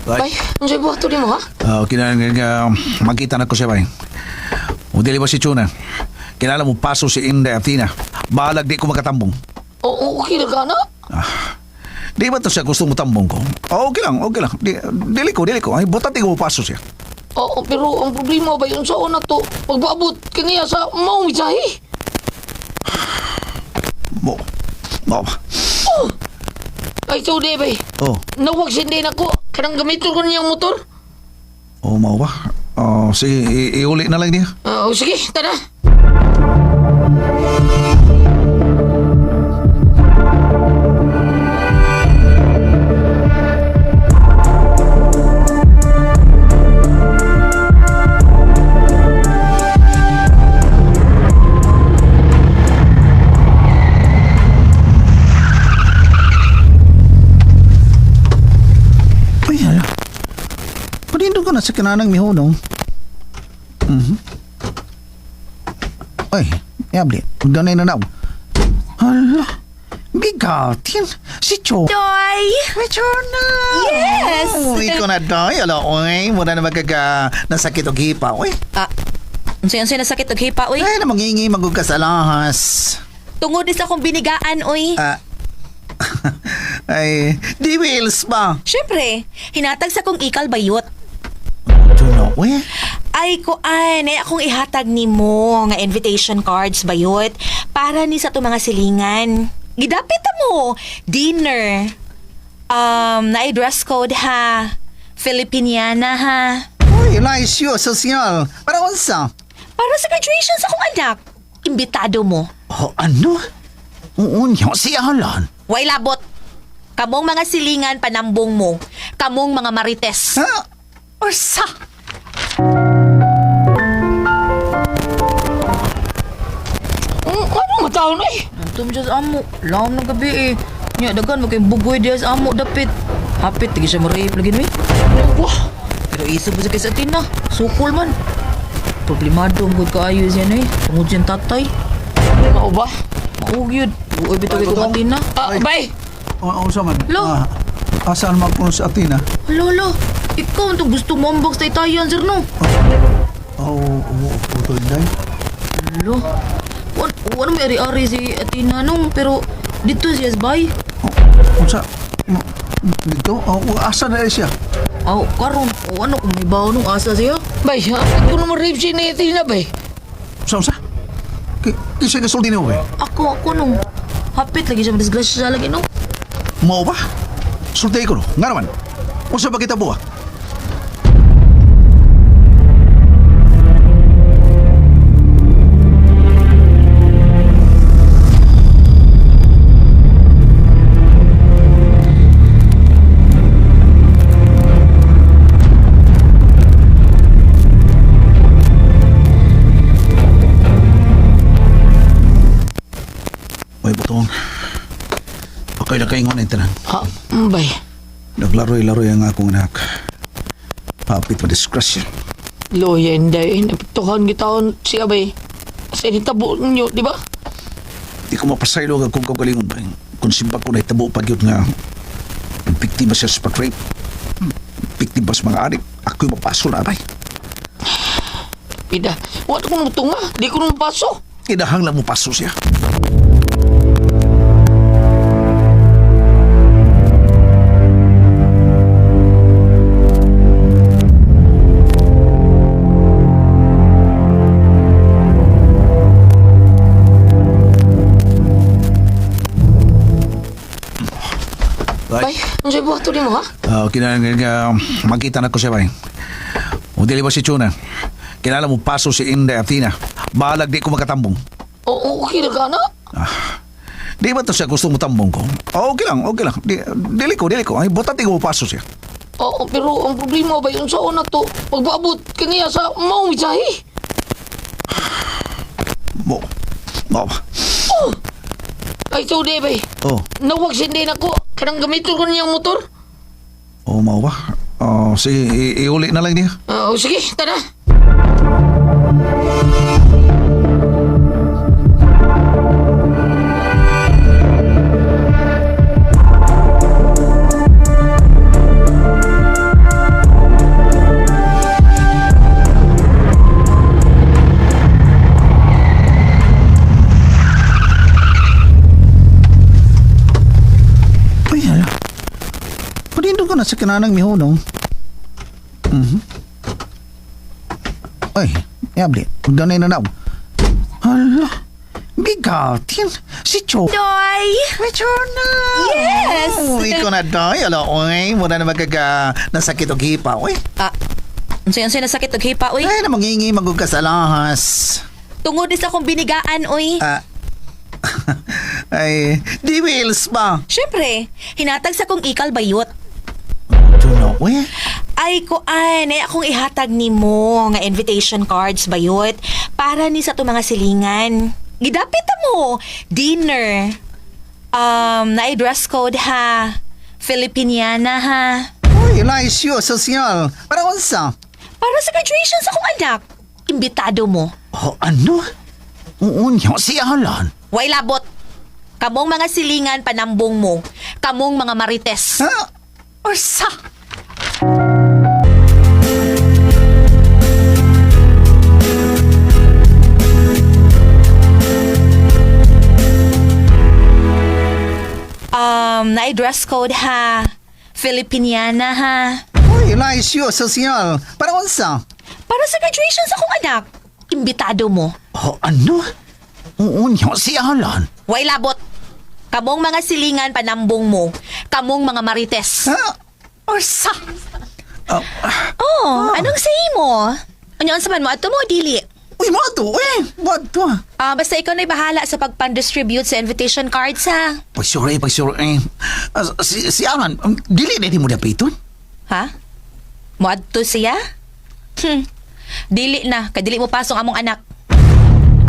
Bay, ano sa'yo buhato din mo, ha? Magkita na ko siya ba? O dili ba si Chuna? Kinala mo paso si Inday Athena. Bahalag di ko makatambong. Oo, okay na ka na. Di ba to siya gusto mo tambong ko? Okay lang. Dili ko. Ay, butat ko paso siya. Oo, pero ang problema ba yun sa una to? Pagbaabot kaniya sa maong misahe. Mo ba? Ay, so di, bay. Oh. Nawag sindi na ko. Kanang gamitin ko niyang motor. Mau ba? Sige, iuli na lang niya. Sige, tada. Panindo ko na sa kananang mihunong. Ay, yabli. Ganay na daw. Hala, bigatin. Si Cho. Doy! Chona! Yes! Uy ko na, Doy. Ala, uy. Muna na nasakit o hipa, uy. Unsay nasakit og hipa, uy? Ay, na mangingi magugkas alahas. Tungod sa akong binigaan, uy. Ay, di wills ba? Siyempre, hinatag sa kong ikal bayot. Chona, uy. Ay ko ay akong ihatag nimo nga invitation cards bayot para ni sa to mga silingan. Gidapit mo dinner. Na dress code ha. Filipiniana ha. Uy, nice yun, sosyal. Para unsa? Para sa graduation sa akong anak. Imbitado mo. Ano? Unyo, siya halan. Way labot. Kamong mga silingan panambong mo. Kamong mga marites. Orsa. Ano matao na eh? Antum dyan sa amo. Laom ng gabi eh. Nya, dagan mo kayong bugoy diya sa amo, dapit. Hapit, tagi siya ma-rape lagi mo eh. Wah, Pero isip mo sa kay sa Athena. Sukol man. Problemado ang good kaayo siya na eh. Tungod siyang tatay. mao ba? Maug yun. Buoy bito kay kong Athena. Bay! Unsa man? Lo. Asaan magpuno sa Athena? Lolo, ikaw ang gusto mo ambag sa itayan, sir, no? Putol day. Lo, wala may ari-ari si Athena nung, pero dito siya bay. Unsa? Dito? Asa na siya? Oh, karon. Oh, ano kung may baon ng asa siya? Bay, hapit ko naman rape si Athena, bay. Sa? Kisay ka sulti niyo, eh? Ako nung. Hapit lagi siya madisgrasya lagi no. Mao ba? Sulti ko, no? Nga naman. Unsa ba kita buha? May butong. Okay na kaingon na tanan. Ha, bay. Naglaroy-laroy ang akong anak. Hapit pa disgrasya. Loya, hindi. Napituhan kita siya, bay. Kasi nitabo ninyo, di ba? Di ko mapasaylo ang akong kagalingon ba. Kung simpa ko na itabo pa yun nga biktima siya sa pag-rape. Biktima sa mga adik. Ako'y mapaso na, bay. Pida, wala ko nang tunga. Di ko nang paso. Inahang lang mo paso siya. Bay, ano sa'yo buhato rin mo, ha? Magkita na ko siya, bay. O dili ba si Chuna? Kinala mo paso si Inday Athena. Balag di ko makatambong. Oo, okay na ka na? Di ba to siya gusto mo tambong ko? Okay lang. Dili ko. Ay, butat ko paso siya. Oo, pero ang problema ba yun saan na to? Pagbaabot ka niya sa maong mitsahi. Mo ba? Oh! Ay, so di ba? Oh. Nawag sindi na ko. Kanang gamitin ko niyang motor. Oh, mau ba? Sige, iuli na lang niya. Sige, tada. Padindo ka na sa kinanang mihunong. Ay, yabli. Danay na daw. Hala, bigatin. Si Cho. Doy! Chona! Yes! Uy, ko na, Doy. Ala, uy. Muna na magaga nasakit o hipa, uy. Unsa nasakit og hipa, uy? Ay, na mangingi magugka sa lahas. Tungod sa akong binigaan, uy. Ay, di wheels ba? Syempre, hinatag sa kong ikal bayot. Tuno, uy. Ay akong ihatag nimo nga invitation cards bayot para ni sa to mga silingan. Gidapit mo, dinner. Na dress code ha. Filipiniana ha. Uy, laisyo, sosyal. Para unsa? Para sa graduation sa akong anak. Imbitado mo. Oh, ano? Uunyo, si Alan. Way labot. Kamong mga silingan panambong mo. Kamong mga marites. Ha? Ursa? Na dress code ha. Filipiniana ha. Uy, laisyo, sosyal. Para unsa? Para sa graduation sa akong anak. Imbitado mo. Oh, ano? Uunyo, si Alan. Way labot. Kamong mga silingan panambong mo. Kamong mga marites. Ha? Ursa? Anong say mo? Ano sa man mo? Ato mo, dili. Uy, mato, Mato. Basta ikaw na'y bahala sa pagpan-distribute sa invitation cards, ha? Pagsure. Si Alan, dili na di mo dapiton? Ha? Moadto siya? Dili na. Kadili mo pasong among anak.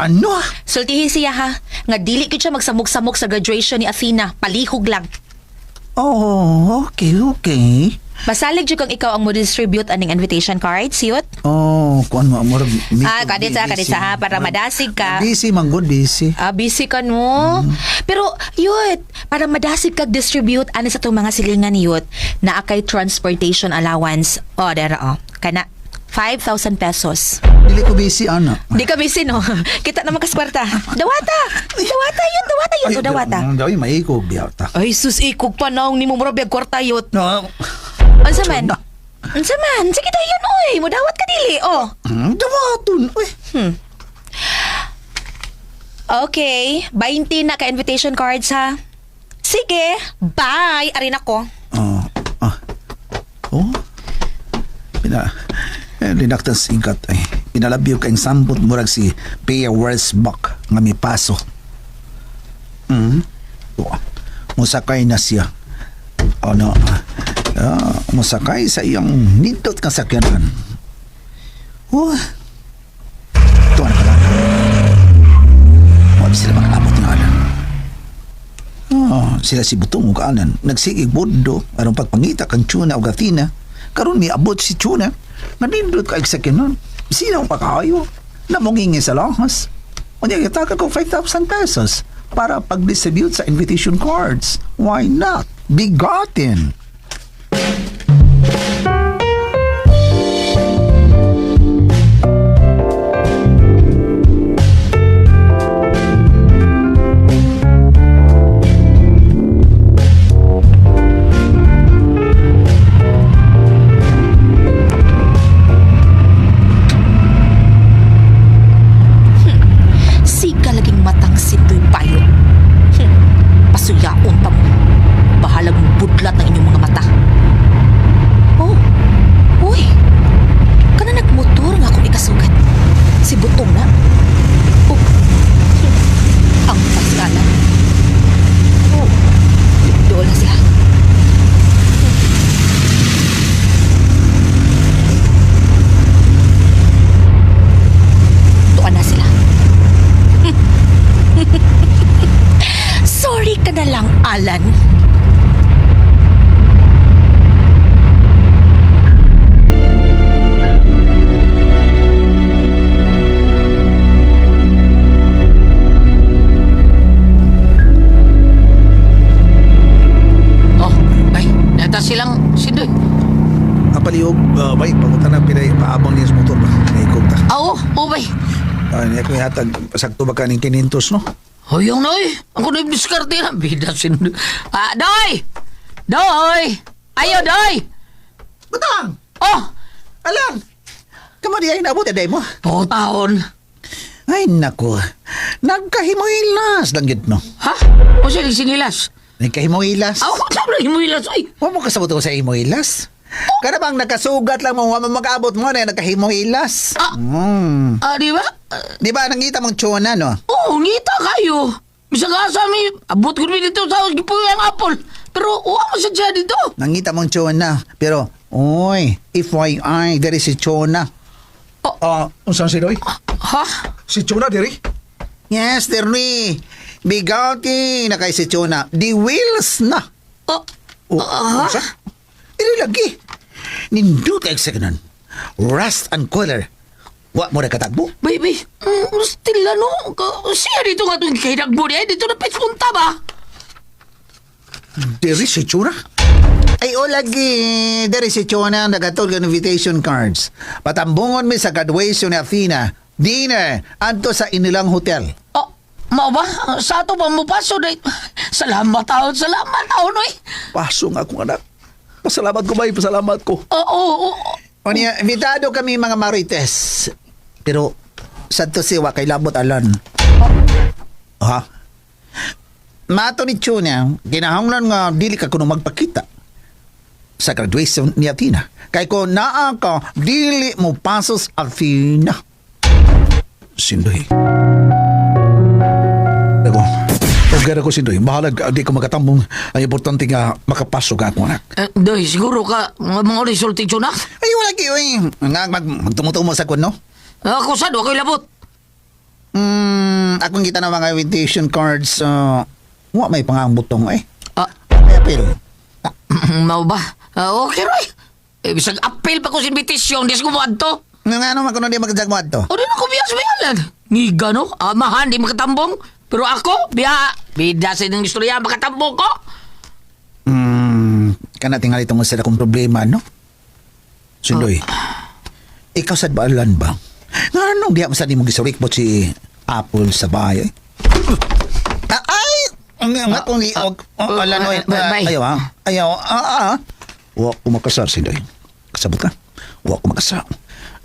Ano? Sultihin siya, ha? Nga dili ko siya magsamok-samok sa graduation ni Athena. Palihog lang. Oh, okay. Basalig dyan kung ikaw ang mo-distribute aning invitation cards, yut? Oh, kuan mo amor. Kadit sa ha, para madasig ka. Busy, manggod, busy. Busy ka no? Pero, yut, para madasig kag distribute ani sa itong mga silingan ni yut, na akay transportation allowance. Dera, kana, 5,000 pesos. Dili ko busy, ana. Di ka busy, no? Kita naman kaswarta. Dawata! Dawata yun, o dawata. Dawi, maikog biyata. Ay, sus, ikog pa naong ni mo murabiyag kwarta yot. No. Ansa man? Ansa man? Sige tayo yun, oy. Mudawat ka dili, oh. Dawaton, uy. Okay, 20 na ka invitation cards, ha? Sige, bye. Arin ako. Linaktan singkat ay pinalabyo kayong sampot murag si Pia Wurzbach nga may paso. Musakay na siya. Musakay sa iyang nindot nga sakyanan. Ito na pala. Huwag sila makalabot ng alam. Sila si Butong ug anan nagsigig bondo aron pagpangita kang Chuna ug Athena. Karon may abot si Chuna nga nindot ka sakyanan. Sino pa kayo? Namungingi sa lahas. Unya gitaka ko 5,000 pesos para pag-distribute sa invitation cards. Why not? Bigotin. Pasuyaon pa mo. Bahalag mo budlat ng inyong mga mata. Oh, uy. Kana nagmotor nga akong ikasugat. Si Butong na. Oh, ang pasgalan. Oh, doon na sila. Doon na sila. Sorry ka na lang, Alan. Oh, ay, nata silang sindoy. Apaliyog, bay, pangutan na pinay paabang niya sa motor ba? Naikog ta. Oo, bay. Niya ko hatag, sakto ba kaning 500, no? Hoyong noy, ako na yung diskarte na. Bida sindoy. Doy! Doy! Ayo, Doy! Butang! Oh! Alam! Kamu di ay nabot ya, mo? Taon. Ay, naku. Nagkahimuilas lang yun, no? Ha? O siya sinilas? Nagkahimuilas? Ako sa himuilas, ay! Huwag mo kasabot ko sa himuilas. Kada bang nakasugat lang mo, mag-abot mo na nagkahimuilas. Di ba? Di ba nangita mong Chona, no? Oo, ngita kayo. Bisa ka sa amin, abot ko rin dito sa yung apple. Pero uwa mo siya dito. Nangita mong Chona. Pero, oy, FYI, dari si Chona. Unsan si Doy? Ha? Si Chona diri? Yes, Terni. Bigati na kay si Chona. The wheels na. Unsa? Dili lagi. Nindot kay sa kanan. Rust and color. Wa mo na katagbo? Baby, still ano? Siya dito nga itong kahinagbo niya. Dito na pespunta ba? Diri si Chona? Ay, o lagi. Diri si Chona nagatol ng invitation cards. Patambungon mi sa graduation ni Athena. Dinner. Anto sa inilang hotel. Mao ba? Sa ato pa mo paso day. Salamat taon, oy. Paso nga akong anak. Pasalamat ko, bay. Pasalamat ko. Oo. O niya, invitado kami mga marites. Pero, sadto siwa kay labot alan. Ha? Mato ni Chuna, ginahanglan nga dili ka kuno magpakita sa graduation ni Athena. Kay ko naa ka, dili mo pasos Athena. Sindoy. Ako, pagkara ko sindoy, bahalag di ko makatambong ang importante nga makapasok ako anak. Doy, siguro ka mga resulti Chuna? Ay, wala kayo eh. Magtumutumo sa kun, no? Ako sad, ako ilabot. Akong kita na mga invitation cards, wa may pangambutong eh. May apel. Mau ba? Okay, Roy. Bisag apel pa ko sa invitation, di ko mo adto. Nga naman kung di magkajag mo adto. O di na ko biyas bayalan. Ngiga no? Amahan, di makatambong. Pero ako, bida sa inyong istorya, makatambong ko. Kana tingali itong sa akong problema, no? Sundoy, ikaw sad baalan ba? Nga Anong diya sa ni mo gisurik mo si Apple sa bahay? Ay! Ang atong liog. Alanoy. Bye. Ayaw ha? Ayaw. Wa ko makasar sila. Kasabot ka? Wa ko makasar.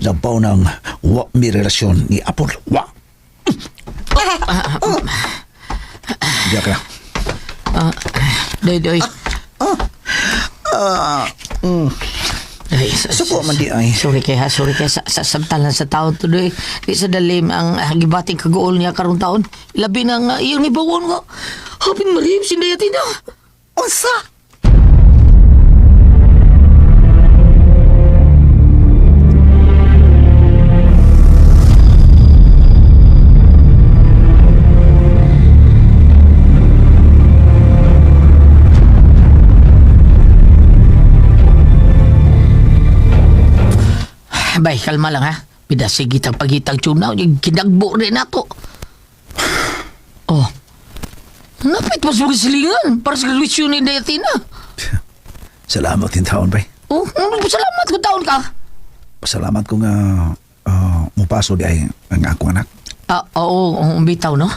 Labaw ng wa mi relasyon ni Apple. Wa. Diya ka. Doy. Ay, Suko man di ay. Sorry kaya sa samtalan sa taon to doy. Di sa dalim ang gibating kagool niya karong taon. Labi ng iyong ibawon nga. Hapin malihim sindayatin na. Unsa? Bay, kalma lang ha. Pidasigitang pagitang tunaw. Yung kinagbo rin nato. Oh. Napit mas silingan para sa graduation ni Dayatina. Salamat din taon, bay. Oh, salamat kung taon ka. Salamat ko nga mupaso di ay ang akong anak. Oo, bitaw, no?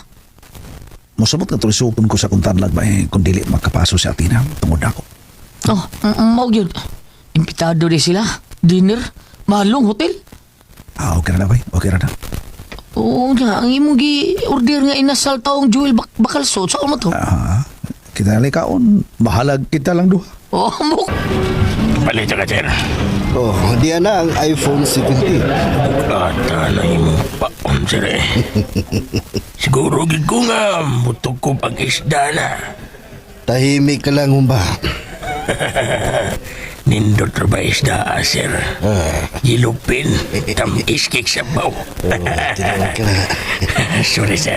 Musabot nga tulisupon ko sa kuntanlag ba kung dili makapaso sa atin tungod ako. Oh, mau yun. Impitado rin sila. Dinner. Mahalong hotel. Okay na bay. Okay na. Oo nga, ang imong gi-order nga inasal taong Joel Bakalsot. Saan mo to? Kita likaon. Mahalag kita lang duha. Oh, mo. Balita ka, sir. Oh, diyan na ang iPhone 17. Ata na yung paon, sir eh. Siguro ko nga, mutog ko pag-isda na. Tahimik ka lang, humba. Nindot ba isda, sir? Gilupin, tam-iskik sa baw. Tinawag ka na. Sorry, sir.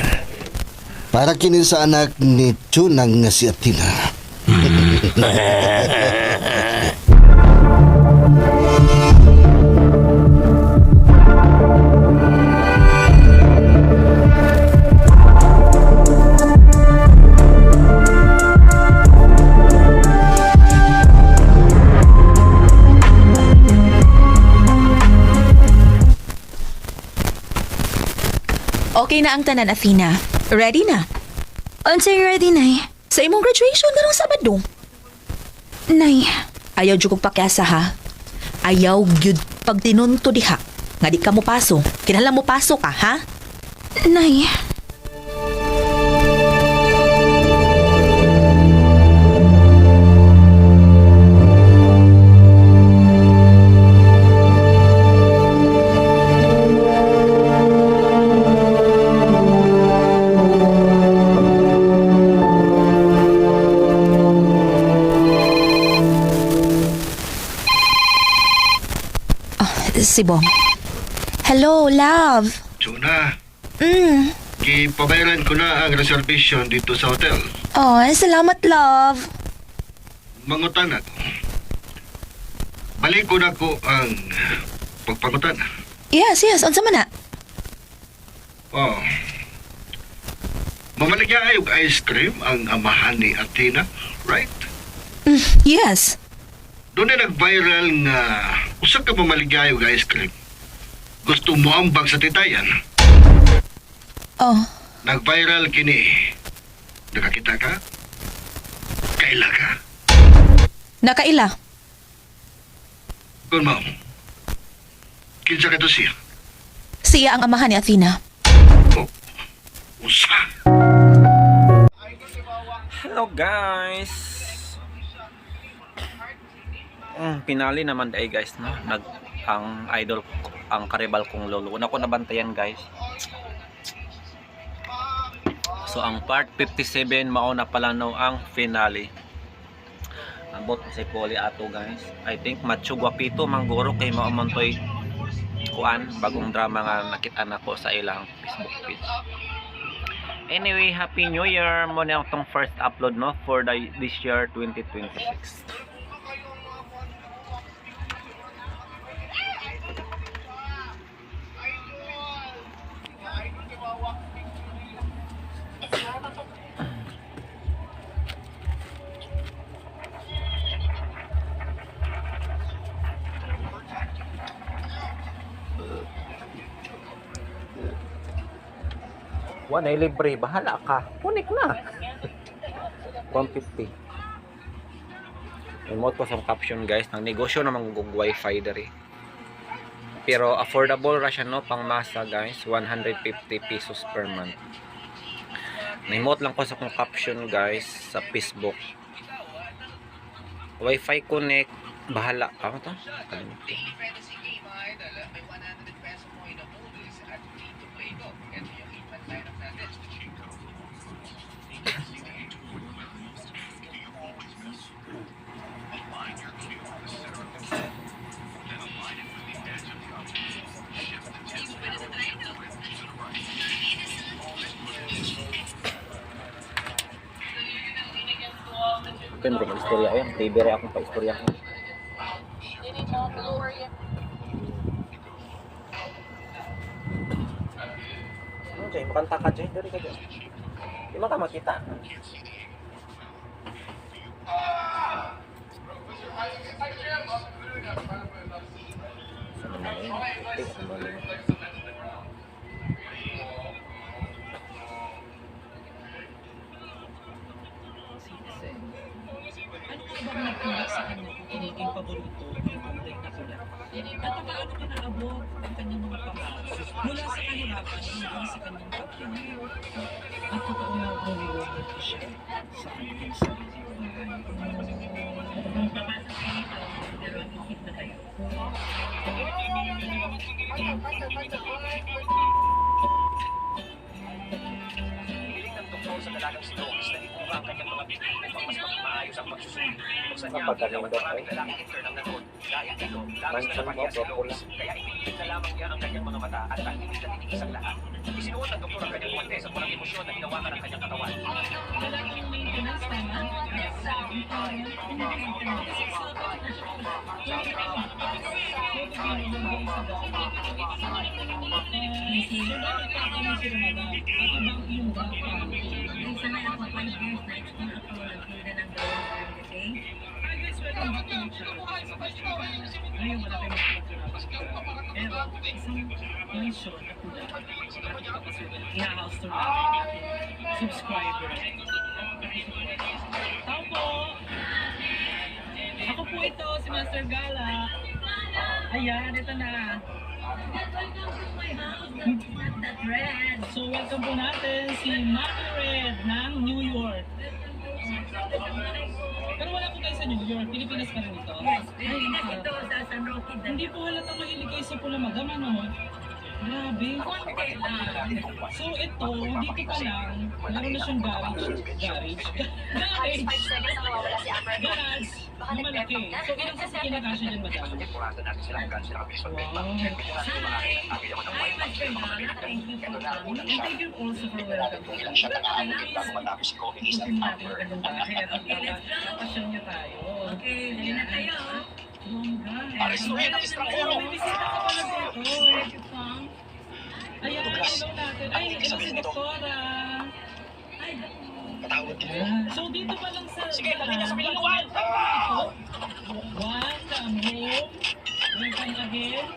Para kinin sa anak ni Chunang nga si Atina. Okay na ang tanan, Athena. Ready na. Unsay ready, Nay? Sa imong graduation karong Sabado. Nay. Ayaw jud kong pakyasa ha. Ayaw gyud pag tinunto diha. Nga di ka mo paso. Kinahanglan mo paso ka, ha? Nay. Si Bong. Hello, love. Chuna, kipabayaran ko na ang reservation dito sa hotel. Oh, salamat, love. Mangutan ako. Balik ko na ko ang pagpangutan. Yes. Unsa man na? Oh. Mamaligayog ice cream ang amahan ni Athena, right? Yes. Doon na nag-viral nga usa ka mamaligayog ice cream. Gusto mo ambag sa titayan. Oh. Nag-viral kini. Nakakita ka? Kaila ka? Nakaila. Kung ma'am, kinsa ka to siya? Siya ang amahan ni Athena. Usa. Hello guys. Pinali naman day guys, no? Ang idol, ang karibal kong lolo. Una ko nabantayan guys. So ang part 57 mauna pala no ang finale. Ambot si Poli ato guys. I think Macho Guapito mangguro kay maumontoy kuan bagong drama nga nakita na ko sa ilang Facebook page. Anyway, Happy New Year mo na itong first upload no for this year 2026. Wala na libre, bahala ka. Kunik na. 150. Remote ko sa caption guys, nang negosyo naman gug wifi diri. Pero affordable ra siya no, pang masa guys, 150 pesos per month. Remote lang ko sa kong caption guys sa Facebook. Wi-Fi connect, bahala ka to. Kalimutan. Kan ko istorya yan, TV ra akong pa-istorya ko. Okay, makanta ka dyan, dari ka dyan. Di mo ka makita. Sama na yun, puti, sama na yun. Sa kanya kung kiniging paborito ang kulay na pula. At paano niya naabot ang kanyang mga pangarap mula sa kahirapan hanggang sa kanyang pagpili. At totoo na bumibigay ko siya sa kanyang sarili. Kung papasok kayo ito, pero isip na kayo. Sa dalagang si Lois na ibuha ang kanyang mga bibig upang mas maging maayos ang pagsusunod. Buksan niya ang kanyang maraming lalaking intern ang nanood. Dahil dito, labis na napahiya si Lois. Kaya ipinigil na lamang niya ang kanyang mga mata at tahimik na tinigis ang lahat. Isinuot ng doktor ang kanyang guwantes at walang emosyon na hinawakan ang kanyang katawan. Lalaking maintenance tama? Sanay ako 5 years na explore ako ng kilda ng gawin during the day. Ngayon wala tayong magpapagpapagpapag. Pero isang mission na pula i-house to natin subscriber. Tao po! Ako po ito, si Master Gala. Ayan, ito na. So welcome po natin si Mami Red ng New York. Pero wala po kayo sa New York, Pilipinas pa rin ito. Yes, Pilipinas ito sa San Roque. Hindi po halata mahilig kayo sa pula madam, ano? Grabe. Konti lang. So ito, dito pa lang, meron na siyang garage. Garage na malaki. So ilang sasakyan na kasya dyan, madam? Hi, Master Gala. Thank you for coming. And thank you also for welcoming. Ipin natin ang gandang bahay at magpapasyon niyo tayo. Okay, dali na tayo. Bongga. Oh, may bisita ka pala dito. Ayan, hello natin. Ay, hello si Doktora. So dito pa lang sa... Sige, dali na sa bilanguan! Welcome home. Welcome again.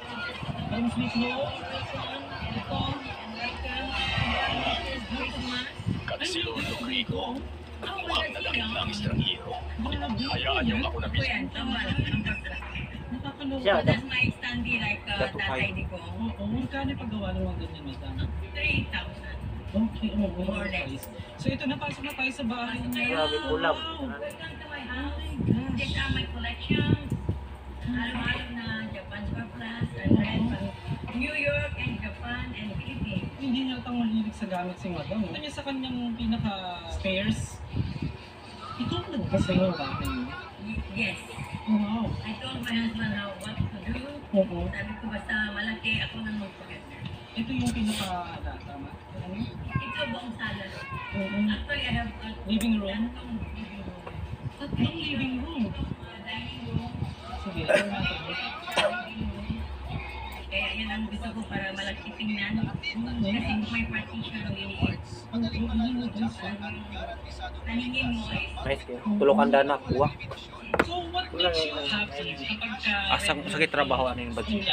Home sweet home. Ito. Kansilyo Rico, ang nalagyan ng estranghero. Hayaan niyo ako na mismo. Nakakaloka. So that's my standee like tatay ni ko. Oo, magkano paggawa ng mga ganyan, madam? 3,000. Okay, more or less. So ito, napasok na tayo sa bahay niya. Grabe, kulab. Welcome to my house. These are my collections. Araw-araw na Japan surplus, New York and Japan and Philippines. Hindi niya atang mahilig sa gamit si madam. Ito niya sa kanyang pinaka-spares. Ito ang nagbasa yung bahay niya. Yes. Wow. I told my husband how what to do. Oo. Sabi ko basta malaki ako nang magpaganda. Ito yung pinaka-tama. Ito buong sala. Oo. Actually, I have Living room? tatlong living room. Dining room. Sige, ito natin. Kaya yan ang gusto ko para malaki tingnan. Kasi may partition ng iniit. Taningin mo is Nice kayo. Tulokan dana, kuha. So what makes you happy kapag ka... Asang sakit trabaho ano yung budget?